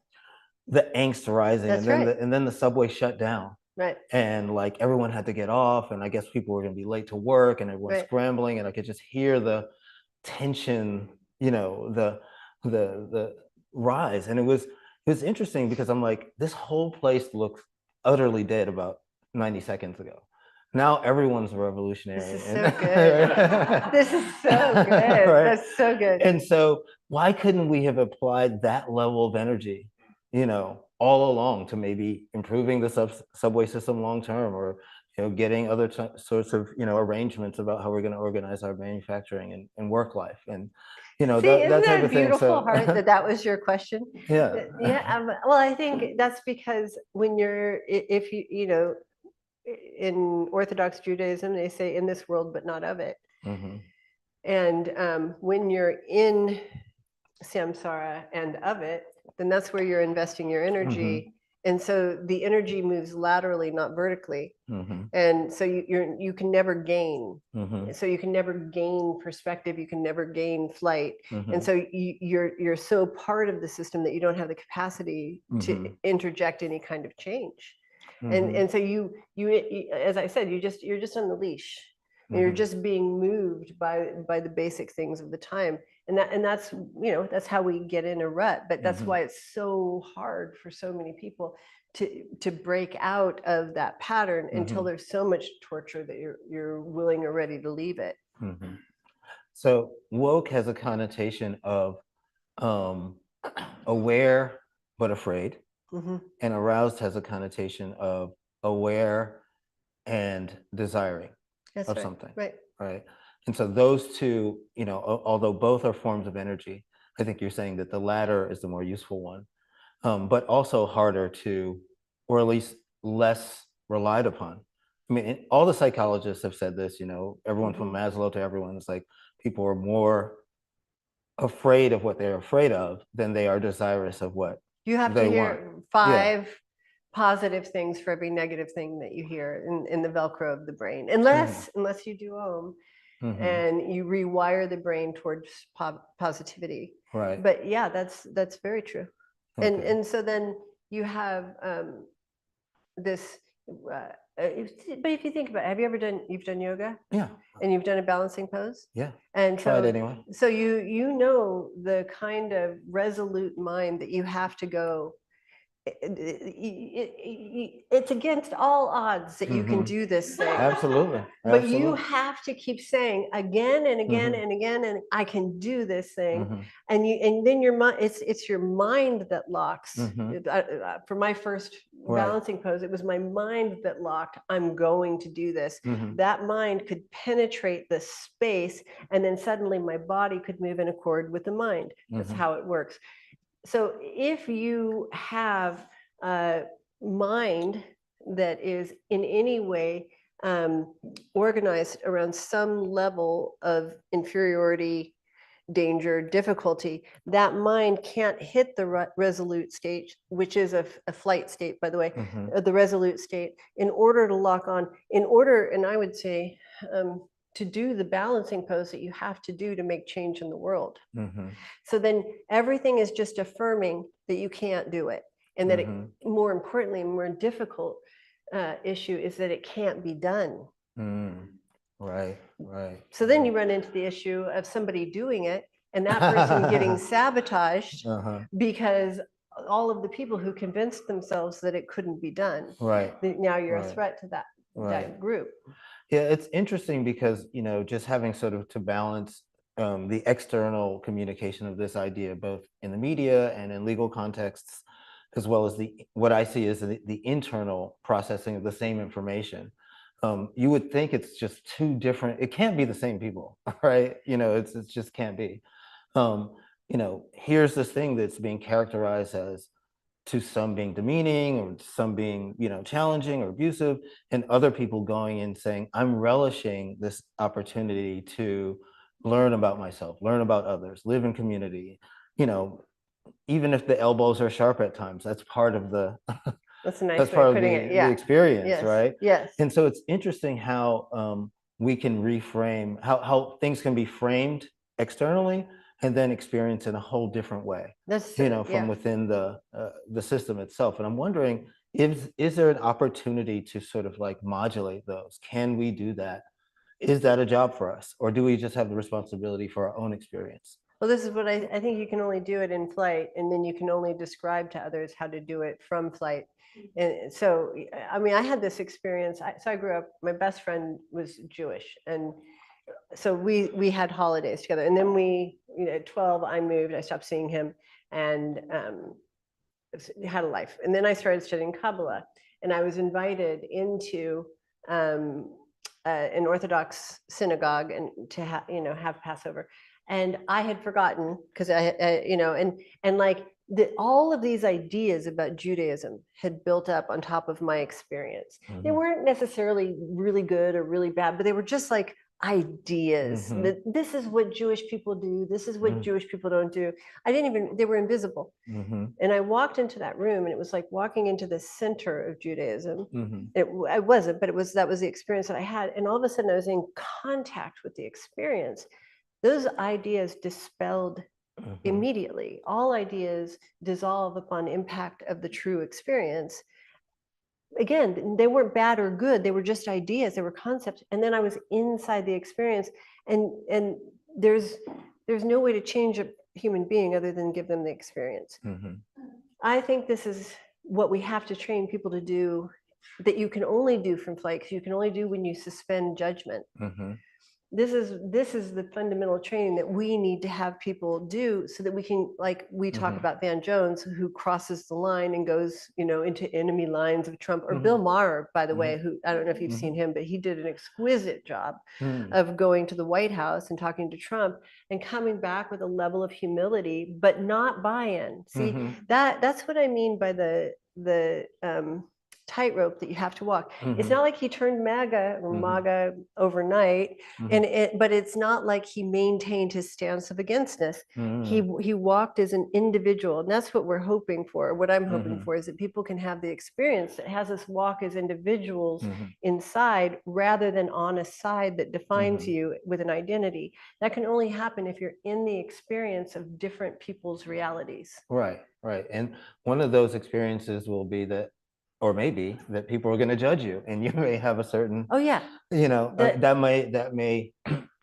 angst rising. And then the subway shut down. Right. And like everyone had to get off, and I guess people were going to be late to work, and everyone's scrambling, and I could just hear the tension, the rise. And it was interesting because I'm like, this whole place looks utterly dead about 90 seconds ago. Now everyone's revolutionary. This is so good. This is so good. Right? That's so good. And so why couldn't we have applied that level of energy, all along to maybe improving the subway system long term, or getting other sorts of arrangements about how we're going to organize our manufacturing and work life, and that type of thing. Beautiful, Hart, that was your question. Yeah. Well, I think that's because when if you in Orthodox Judaism, they say in this world, but not of it. And when you're in samsara and of it, then that's where you're investing your energy. And so the energy moves laterally, not vertically. Mhm. And so you can never gain. Mhm. So you can never gain perspective. You can never gain flight. And Mhm. so you're so part of the system that you don't have the capacity to Mhm. interject any kind of change. Mhm. And so as I said, you're just on the leash. And you're Mhm. just being moved by the basic things of the time. And that's, that's how we get in a rut. But that's Mhm. why it's so hard for so many people to break out of that pattern until Mhm. there's so much torture that you're willing or ready to leave it. Mhm. So woke has a connotation of um, aware but afraid, Hmm. and aroused has a connotation of aware and desiring That's of right. something, Right. right? And so those two, although both are forms of energy, I think you're saying that the latter is the more useful one, but also harder to, or at least less relied upon. I mean, all the psychologists have said this, everyone from Hmm. Maslow to everyone, it's like people are more afraid of what they're afraid of than they are desirous of what You have to they want. hear Yeah. 5 positive things for every negative thing that you hear in the Velcro of the brain, Mhm. unless you do Om Mhm. and you rewire the brain towards positivity. Right. But yeah, that's very true. And Okay. and so then you have this. But if you think about it, you've done yoga Yeah. and you've done a balancing pose, Yeah. and Try it so anyway. you know the kind of resolute mind that you have to go. It's against all odds that you can Mhm. do this thing, Absolutely. but you Absolutely. have to keep saying again and again Mhm. and again, and I can do this thing. Mhm. And then your mind, it's your mind that locks. Mhm. For my first Right. balancing pose, it was my mind that locked. I'm going to do this. Mhm. That mind could penetrate the space, and then suddenly my body could move in accord with the mind. That's Mhm. how it works. So if you have a mind that is in any way organized around some level of inferiority, danger, difficulty, that mind can't hit the resolute state, which is a flight state, by the way, Mhm. the resolute state, in order to lock on, in order, and I would say, to do the balancing pose that you have to do to make change in the world. Mhm. So then everything is just affirming that you can't do it. And that Mhm. more importantly, more difficult issue is that it can't be done. Mm. Right. Right. So then you run into the issue of somebody doing it and that person getting sabotaged Uh-huh. because all of the people who convinced themselves that it couldn't be done, Right. now you're a Right. threat to that Right. group. Yeah, it's interesting because, just having sort of to balance the external communication of this idea, both in the media and in legal contexts, as well as what I see as the internal processing of the same information. You would think it's just two different, it can't be the same people, right? It just can't be. Um, Here's this thing that's being characterized as to some being demeaning or some being challenging or abusive, and other people going and saying, I'm relishing this opportunity to learn about myself, learn about others, live in community, you know even if the elbows are sharp at times, that's part of the That's a nice that's way of part of putting it. the Yeah. experience, Yes. right? Yes. And so it's interesting how we can reframe how things can be framed externally and then experienced in a whole different way, That's from yeah. within the system itself. And I'm wondering, is there an opportunity to sort of like modulate those? Can we do that? Is that a job for us, or do we just have the responsibility for our own experience? Well, this is what I think you can only do it in flight, and then you can only describe to others how to do it from flight. And so, I mean, I had this experience. So I grew up, my best friend was Jewish. And so we had holidays together. And then at 12, I moved, I stopped seeing him and had a life. And then I started studying Kabbalah. And I was invited into an Orthodox synagogue and to have Passover. And I had forgotten because and like all of these ideas about Judaism had built up on top of my experience. They Mhm. weren't necessarily really good or really bad, but they were just like ideas. Mhm. That this is what Jewish people do. This is what Mhm. Jewish people don't do. I didn't even, they were invisible. Mhm. And I walked into that room and it was like walking into the center of Judaism. Mhm. I wasn't, but that was the experience that I had. And all of a sudden I was in contact with the experience. Those ideas dispelled Mhm. immediately. All ideas dissolve upon impact of the true experience. Again, they weren't bad or good. They were just ideas. They were concepts. And then I was inside the experience. And there's no way to change a human being other than give them the experience. Mhm. I think this is what we have to train people to do, that you can only do from flight, because you can only do when you suspend judgment. Mhm. This is the fundamental training that we need to have people do, so that we can, like we talk Mhm. about Van Jones, who crosses the line and goes, into enemy lines of Trump, or Mhm. Bill Maher, by the Mhm. way, who, I don't know if you've Mhm. seen him, but he did an exquisite job Mhm. of going to the White House and talking to Trump and coming back with a level of humility, but not buy-in. See, Mhm. that's what I mean by the tightrope that you have to walk. It's Mhm. not like he turned MAGA or Mhm. MAGA overnight, Mhm. but it's not like he maintained his stance of againstness. He Mhm. he walked as an individual, and that's what we're hoping for. What I'm hoping Mhm. for is that people can have the experience that has us walk as individuals Mhm. inside, rather than on a side that defines Mhm. you with an identity. That can only happen if you're in the experience of different people's realities. Right, right. And one of those experiences will be that, or maybe that people are going to judge you, and you may have a certain, Oh yeah, the that may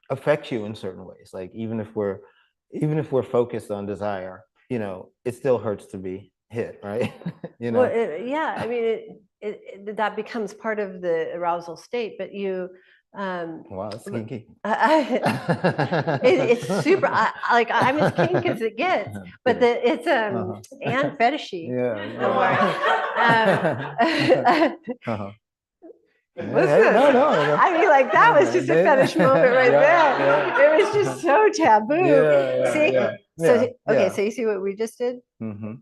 affect you in certain ways. Like even if we're focused on desire, it still hurts to be hit, right? You well, know. yeah. I mean, that becomes part of the arousal state. But Wow, it's kinky. it's super. Like, I'm as kink as it gets, I'm but kidding. it's Uh-huh. and fetishy. Yeah, Omar. uh-huh. Hey, Listen, no, no, no. I mean, like, that was just a fetish moment right Yeah, there. It was just so taboo. yeah, yeah, See, yeah, so yeah, okay, yeah. so you see what we just did? Hmm.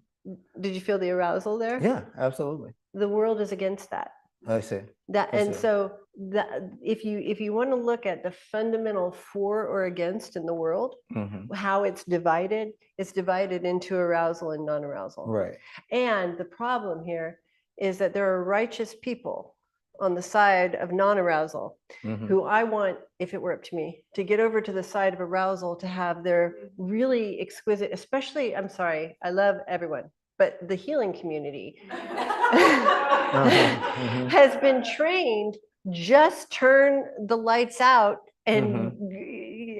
Did you feel the arousal there? Yeah, absolutely. The world is against that. I see. That I and see. so that if you want to look at the fundamental for or against in the world, Hmm. how it's divided into arousal and non-arousal. Right. And the problem here is that there are righteous people on the side of non-arousal, Hmm. who I want, if it were up to me, to get over to the side of arousal, to have their really exquisite, especially, I'm sorry, I love everyone, but the healing community Hmm. has been trained, just turn the lights out Hmm.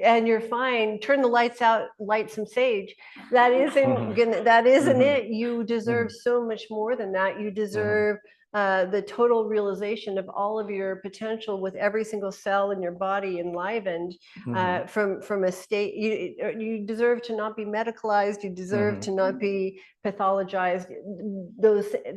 and you're fine. Turn the lights out, light some sage. That isn't Hmm. gonna, that isn't Hmm. it. You deserve so much more than that. You Hmm. deserve the total realization of all of your potential, with every single cell in your body enlivened, Hmm. from a state. You deserve to not be medicalized. You deserve to not be pathologized.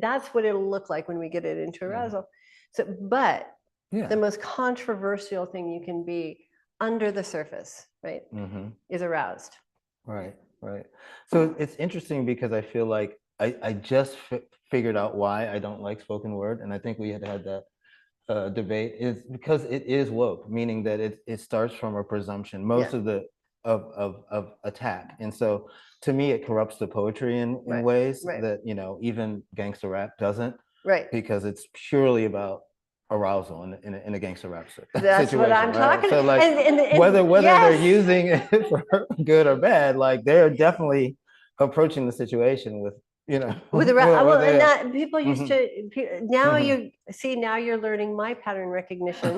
That's what it'll look like when we get it into arousal. So, but the Yeah. most controversial thing you can be under the surface, right, Hmm. is aroused. Right. Right. So it's interesting because I feel like I just figured out why I don't like spoken word, and I think we had that debate, is because it is woke, meaning that it starts from a presumption, Yeah, most of the of attack. And so to me it corrupts the poetry in right, ways right, that even gangster rap doesn't, right. because it's purely about arousal in a gangster rap That's what situation, I'm right? talking. So like And whether they're yes, using it for good or bad, like they're definitely approaching the situation with with the well, and that people used Mhm, to. Now mhm. you see, now you're learning my pattern recognition.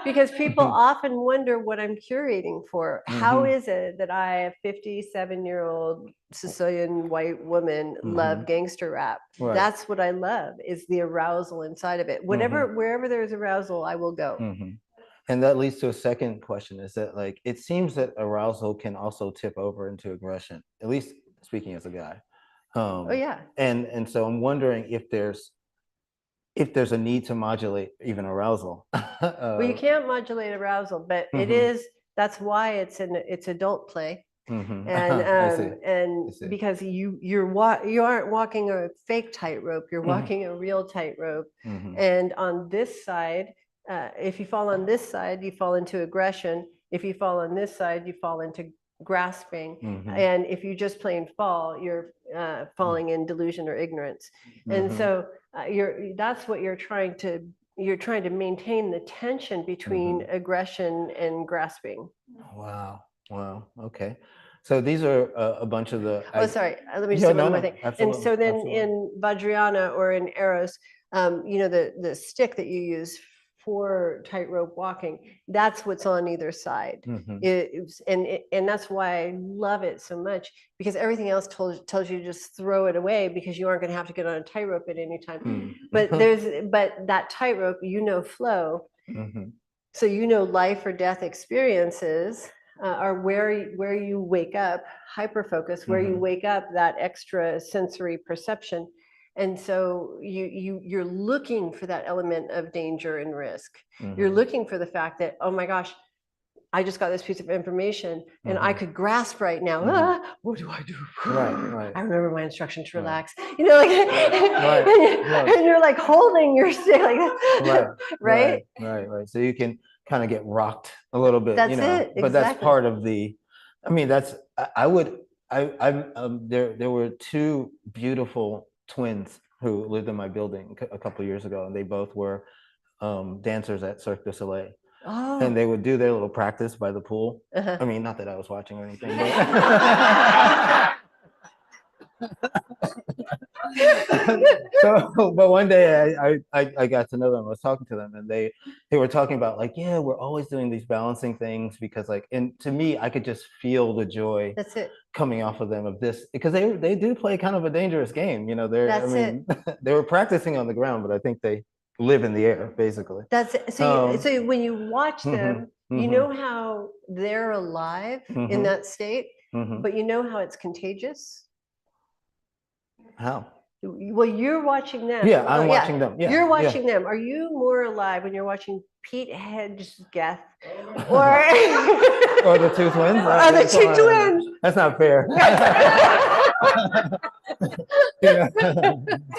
Because people often wonder what I'm curating for. How Mhm, is it that I, a 57-year-old Sicilian white woman, love mhm. gangster rap? Right. That's what I love, is the arousal inside of it. Mhm, Wherever there's arousal, I will go. mhm. And that leads to a second question, is that like it seems that arousal can also tip over into aggression, at least speaking as a guy. Oh yeah. And so I'm wondering if there's a need to modulate even arousal. Well, you can't modulate arousal, but Mhm, that's why it's adult play. mhm. And I see. I see. because you aren't walking a fake tightrope, you're Mhm, walking a real tightrope. mhm, And on this side, if you fall on this side, you fall into aggression. If you fall on this side, you fall into grasping. And if you just plain fall, you're falling in delusion or ignorance. And so that's what you're trying to maintain the tension between aggression and grasping. Wow. Wow. Okay. So these are a bunch of the. Oh, sorry. Let me just Yeah, say one no, more no, thing. And absolutely, so then absolutely. in Vajrayana or in Eros, the stick that you use for tightrope walking, that's what's on either side. And that's why I love it so much, because everything else tells you to just throw it away because you aren't going to have to get on a tightrope at any time. But that tightrope, flow. So life or death experiences are where you wake up, hyper focus, where you wake up that extra sensory perception. And so you're looking for that element of danger and risk. You're looking for the fact that, oh my gosh, I just got this piece of information and I could grasp right now. What do I do? Right. I remember my instruction to relax. And you're like holding your stick like that. Right. So you can kind of get rocked a little bit, That's it. but that's part of the. I mean, there were two beautiful twins who lived in my building a couple of years ago, and they both were dancers at Cirque du Soleil. Oh. And they would do their little practice by the pool. I mean, not that I was watching or anything. But one day I got to know them. I was talking to them, and they were talking about like, yeah, we're always doing these balancing things because and to me, I could just feel the joy That's it. coming off of them of this, because they do play kind of a dangerous game. That's it. They were practicing on the ground, but I think they live in the air basically. That's it. So when you watch them, you know how they're alive in that state, but you know how it's contagious. How? Well, you're watching them. Yeah, I'm watching them. Yeah, you're watching them. Are you more alive when you're watching Pete Hedgeseth or or the two twins? Or the two twins? That's not fair.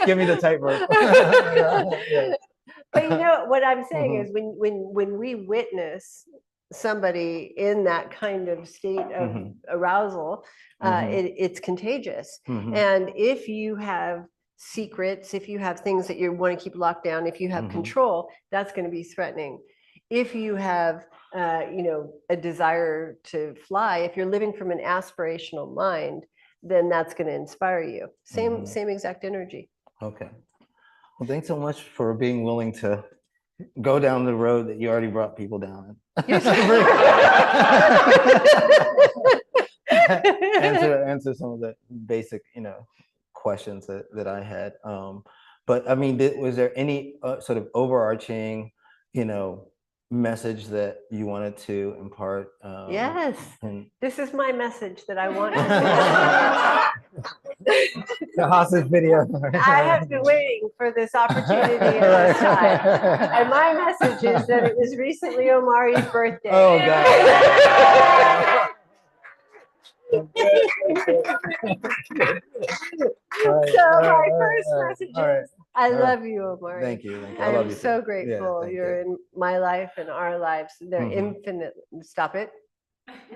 Give me the tightrope. But what I'm saying is when we witness somebody in that kind of state of arousal, it's contagious. And if you have secrets, if you have things that you want to keep locked down, if you have control, that's going to be threatening. If you have a desire to fly, if you're living from an aspirational mind, then that's going to inspire you. Same exact energy. Okay. Well, thanks so much for being willing to go down the road that you already brought people down. Answer some of the basic, questions that I had. But I mean, was there any sort of overarching, message that you wanted to impart? Yes. This is my message that I want. The hostage video. I have been waiting for this opportunity and this time. And my message is that it was recently Omari's birthday. Oh, God. So my first message is, I love you, Omari. Thank you. I am so grateful. You're in my life and our lives. They're infinite. Stop it.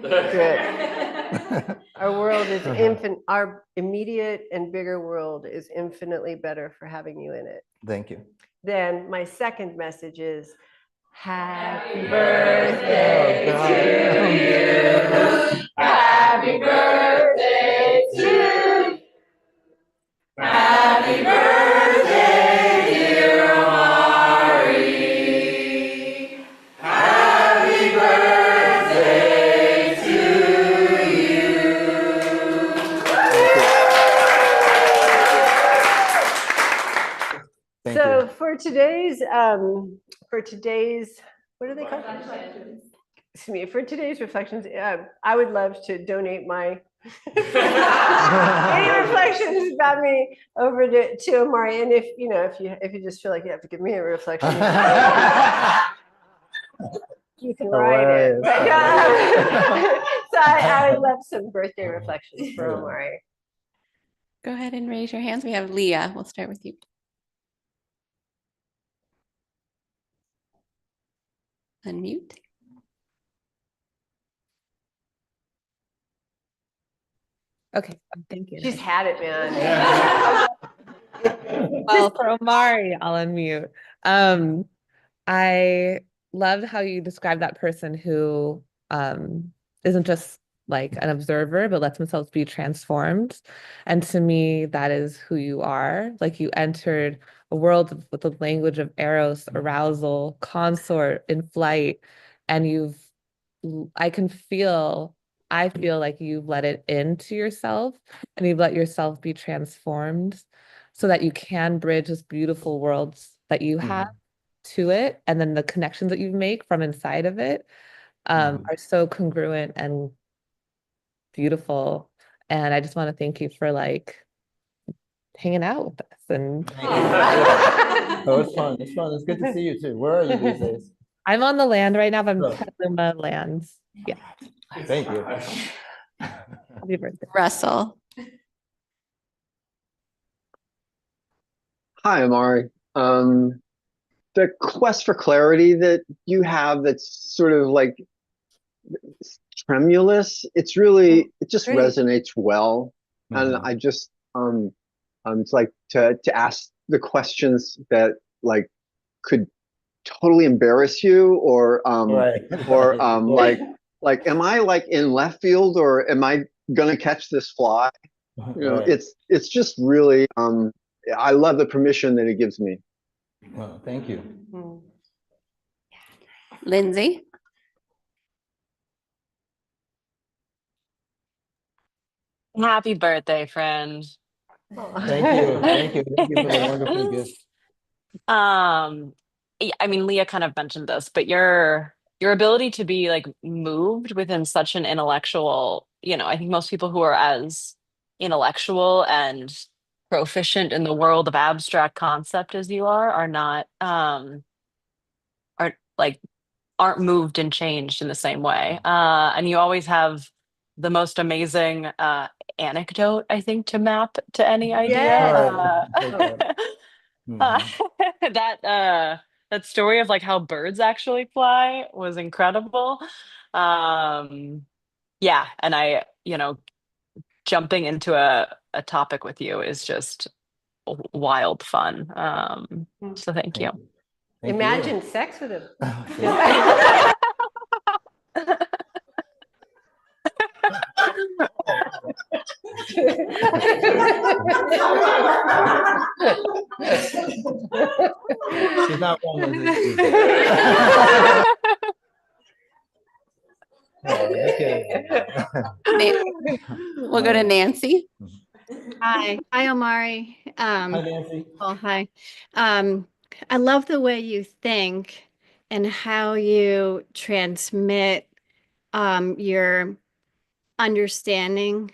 Good. Our world is infinite. Our immediate and bigger world is infinitely better for having you in it. Thank you. Then my second message is, happy birthday to you. Happy birthday to you. Happy birthday, dear Omari. Happy birthday to you. So for today's, what are they called? Excuse me, for today's reflections, I would love to donate my any reflections about me over to Omari. And if you just feel like you have to give me a reflection, you can write it. But, so I would love some birthday reflections for Omari. Go ahead and raise your hands. We have Leah. We'll start with you. unmute. Okay, thank you. She's had it, man. Well, for Omari, I'll unmute. I loved how you described that person who isn't just like an observer, but lets themselves be transformed. And to me, that is who you are. Like you entered a world with the language of eros, arousal, consort in flight, and I can feel, I feel like you've let it into yourself and you've let yourself be transformed so that you can bridge this beautiful worlds that you have to it. And then the connections that you make from inside of it are so congruent and beautiful. And I just want to thank you for like hanging out with us. And Oh, it's fun. It's fun. It's good to see you too. Where are you these days? I'm on the land right now, but I'm Oh. Petaluma lands. Yeah. Thank you. Happy birthday. Russell. Hi, Amari. The quest for clarity that you have that's sort of like tremulous, it just Great. resonates well. And Mhm. I just it's like to ask the questions that like could totally embarrass you or Right. like am I like in left field or am I gonna catch this fly? You know, Right. it's just really I love the permission that it gives me. Well, thank you. Mm. Lindsay. Happy birthday, friend. Thank you. Thank you. Thank you for the wonderful gift. I mean, Leah kind of mentioned this, but your ability to be like moved within such an intellectual, I think most people who are as intellectual and proficient in the world of abstract concept as you are not are like aren't moved and changed in the same way. And you always have the most amazing anecdote, I think, to map to any idea. Yes. Right. Uh, Mhm. that story of like how birds actually fly was incredible. Um, yeah, and jumping into a topic with you is just wild fun. So thank you. Thank Imagine sex with him. She's not one. We'll go to Nancy. Hi, Omari. Hi, Nancy. Oh, hi. I love the way you think and how you transmit your understanding.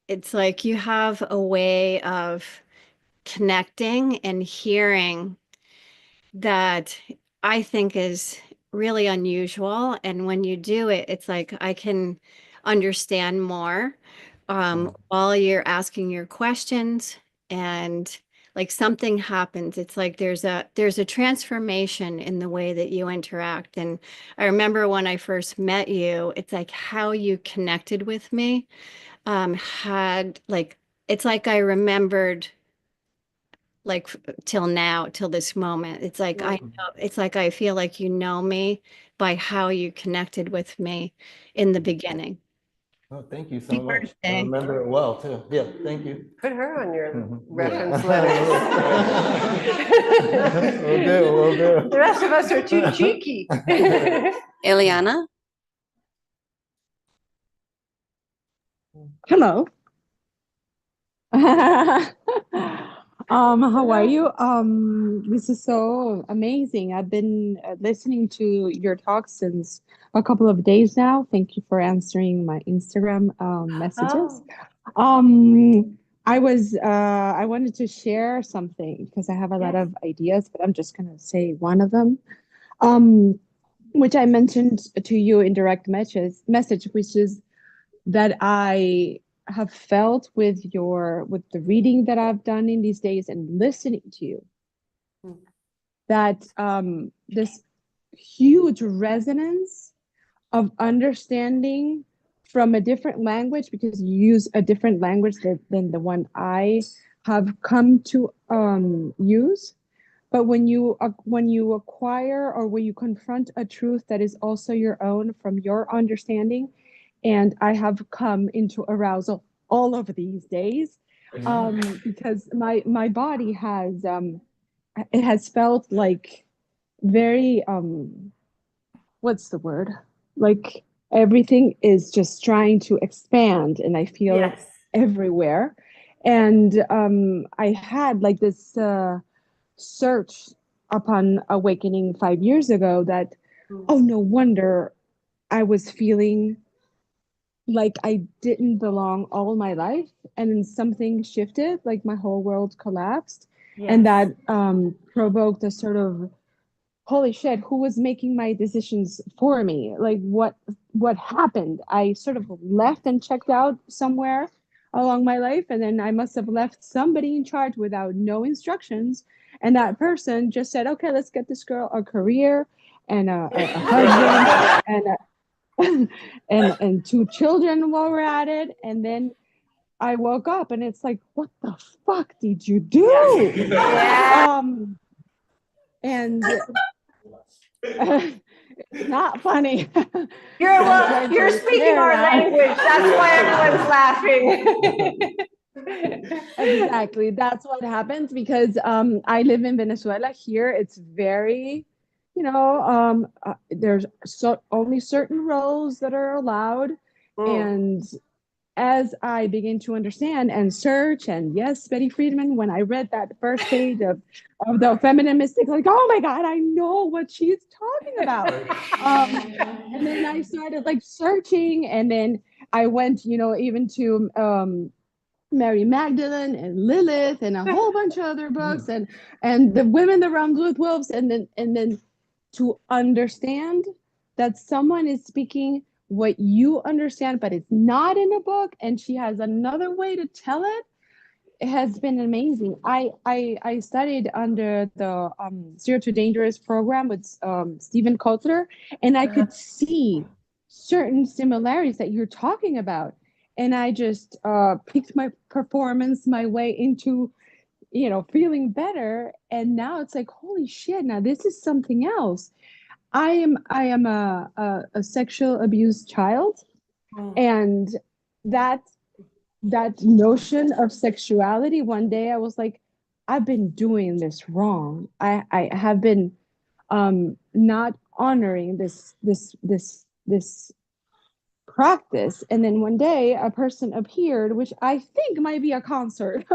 It's like you have a way of connecting and hearing that I think is really unusual. And when you do it, it's like I can understand more while you're asking your questions and like something happens. It's like there's a transformation in the way that you interact. And I remember when I first met you, it's like how you connected with me had like it's like I remembered like till now, till this moment. It's like I know, it's like I feel like you know me by how you connected with me in the beginning. Oh, thank you so Happy much. I birthday. remember it well too. Yeah, thank you. Put her on your Mhm. reference Yeah. letters. Will do. The rest of us are too cheeky. Ileana. Hello. How are you? This is so amazing. I've been listening to your talk since a couple of days now. Thank you for answering my Instagram messages. I wanted to share something because I have a lot of ideas, but I'm just gonna say one of them. Which I mentioned to you in direct message, which is that I have felt with the reading that I've done in these days and listening to you that this huge resonance of understanding from a different language, because you use a different language than the one I have come to use. But when you acquire, or when you confront a truth that is also your own from your understanding, and I have come into arousal all of these days, because my body has it has felt like very what's the word, like everything is just trying to expand, and I feel it Yes. everywhere. And I had like this search upon awakening 5 years ago that, oh, no wonder I was feeling like I didn't belong all my life, and then something shifted, like my whole world collapsed. And Yes. that provoked a sort of, holy shit, who was making my decisions for me? Like what happened? I sort of left and checked out somewhere along my life, and then I must have left somebody in charge without no instructions. And that person just said, okay, let's get this girl a career and a husband and and two children while we're at it. And then I woke up and it's like, what the fuck did you do? Yeah. And it's not funny. You're speaking our language. That's why everyone's laughing. Exactly. That's what happens, because I live in Venezuela. Here it's very, there's only certain roles that are allowed. And as I begin to understand and search, and yes, Betty Friedman, when I read that first page of the feminine mystic, like, oh my God, I know what she's talking about. And then I started like searching, and then I went, even to Mary Magdalene and Lilith and a whole bunch of other books, and the women that runs with wolves, and then to understand that someone is speaking what you understand, but it's not in a book, and she has another way to tell it. It has been amazing. I studied under the Zero to Dangerous program with Stephen Kotler, and I could see certain similarities that you're talking about. And I just picked my performance, my way into, feeling better. And now it's like, holy shit, now this is something else. I am a sexual abused child, and that notion of sexuality, one day I was like, I've been doing this wrong. I have been not honoring this practice. And then one day a person appeared, which I think might be a concert.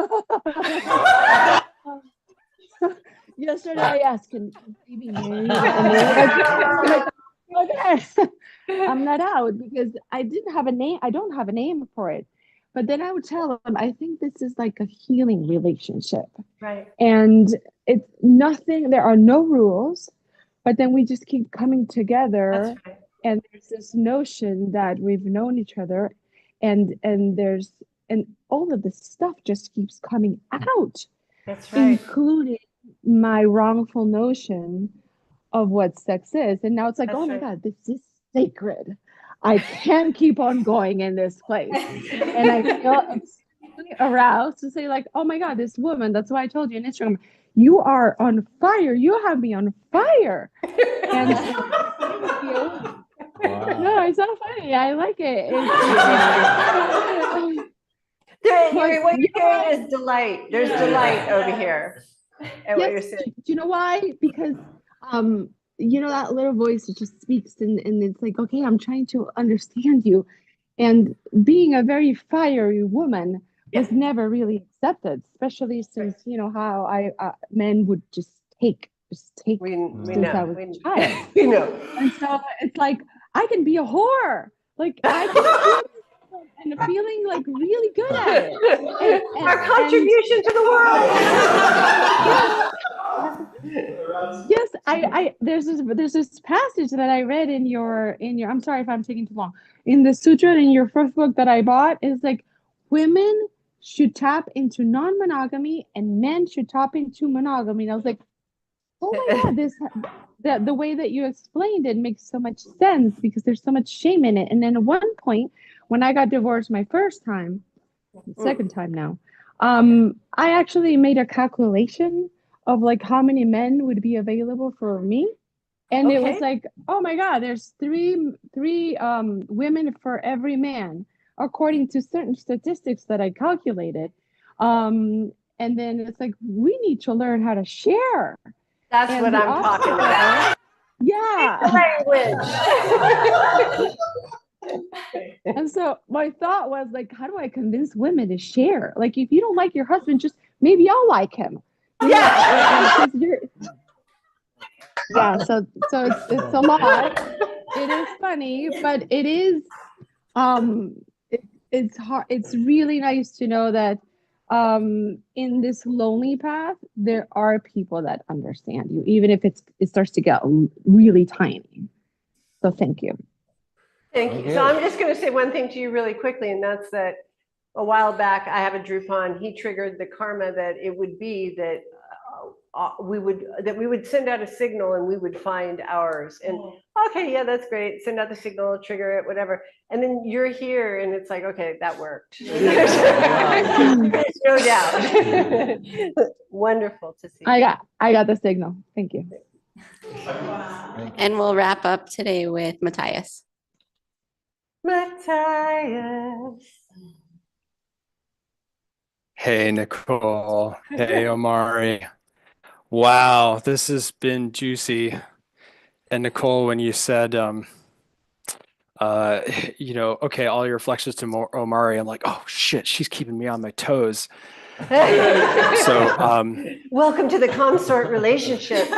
Yesterday I asked, can baby marry me? And they were like, okay. I'm not out, because I didn't have a name. I don't have a name for it. But then I would tell them, I think this is like a healing relationship. Right. And it's nothing, there are no rules, but then we just keep coming together. That's right. And there's this notion that we've known each other, and all of this stuff just keeps coming out. That's right. Including my wrongful notion of what sex is. And now it's like, That's oh my right. God, this is sacred. I can't keep on going in this place. And I feel extremely aroused to say, like, oh my God, this woman, that's why I told you in Instagram, you are on fire. You have me on fire. And thank you. Wow. No, it's not funny. I like it. What you're hearing is delight. There's delight over here. And what you're Yes, saying. do you know why? Because that little voice that just speaks, and it's like, okay, I'm trying to understand you. And being a very fiery woman was never really accepted, especially since how men would just take We since know. I was a child. We know. And so it's like, I can be a whore. Like I can feel and feeling like really good at it. Our contribution to the world. Yes, I there's this passage that I read in your I'm sorry if I'm taking too long. In the sutra in your first book that I bought, is like, women should tap into non-monogamy and men should tap into monogamy. And I was like, oh my God, that the way that you explained it makes so much sense because there's so much shame in it. And then at one point, when I got divorced my first time, second time now, I actually made a calculation of like how many men would be available for me. And it was Okay. like, oh my God, there's three women for every man, according to certain statistics that I calculated. And then it's like, we need to learn how to share. That's And what the I'm talking obstacle- about. Yeah. Language. And so my thought was like, how do I convince women to share? Like, if you don't like your husband, just maybe I'll like him. You know, and 'cause yeah, so it's a lot. It is funny, but it is it's hard. It's really nice to know that in this lonely path there are people that understand you, even if it starts to get really tiny. So thank you. Thank you. So I'm just going to say one thing to you really quickly, and that's that a while back, I have a Drupon. He triggered the karma that it would be that we would send out a signal and we would find ours. And okay, yeah, that's great. Send out the signal, trigger it, whatever. And then you're here, and it's like, okay, that worked. There's no doubt. Wonderful to see. I got the signal. Thank you. And we'll wrap up today with Matthias. Matthias. Hey, Nicole. Hey, Omari. Wow, this has been juicy. And Nicole, when you said, okay, all your reflections to Omari, I'm like, oh shit, she's keeping me on my toes. So, welcome to the consort relationship.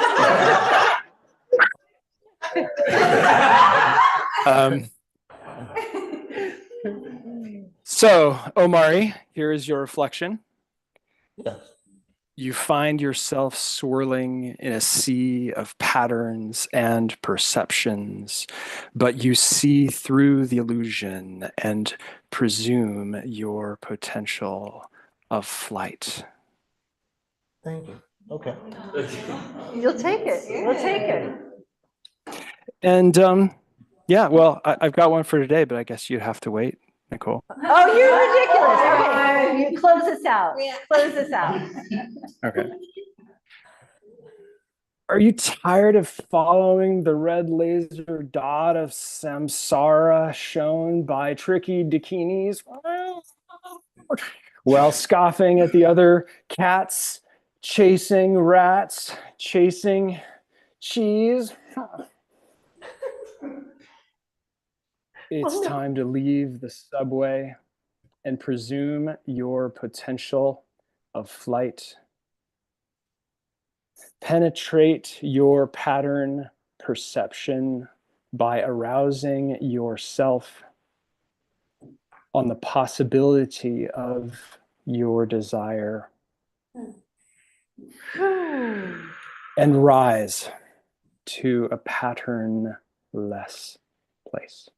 So, Omari, here is your reflection. Yes. You find yourself swirling in a sea of patterns and perceptions, but you see through the illusion and presume your potential of flight. Thank you. Okay. You'll take it. We'll take it. And yeah, well, I've got one for today, but I guess you'd have to wait, Nicole. Oh, you're ridiculous. Okay, you close this out. Close this out. Okay. Are you tired of following the red laser dot of samsara shown by tricky dakinis while scoffing at the other cats, chasing rats, chasing cheese? It's time to leave the subway and presume your potential of flight. Penetrate your pattern perception by arousing yourself on the possibility of your desire and rise to a patternless place.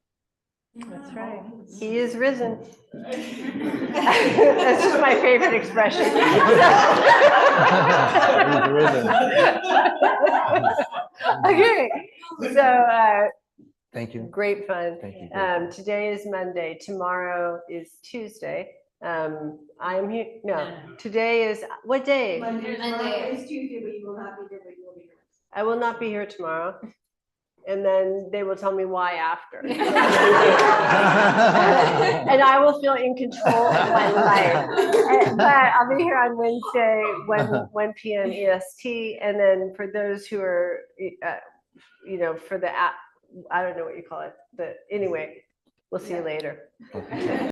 That's right. He is risen. That's just my favorite expression. Okay. So Thank you. great fun. Thank you. Today is Monday. Tomorrow is Tuesday. I am here. No, today is what day? Monday. It's Tuesday, but you will not be here, but you will be here. I will not be here tomorrow. And then they will tell me why after. And I will feel in control of my life. But I'll be here on Wednesday, 1 p.m. EST. And then for those who are, for the app, I don't know what you call it. Anyway, we'll see you later. Okay.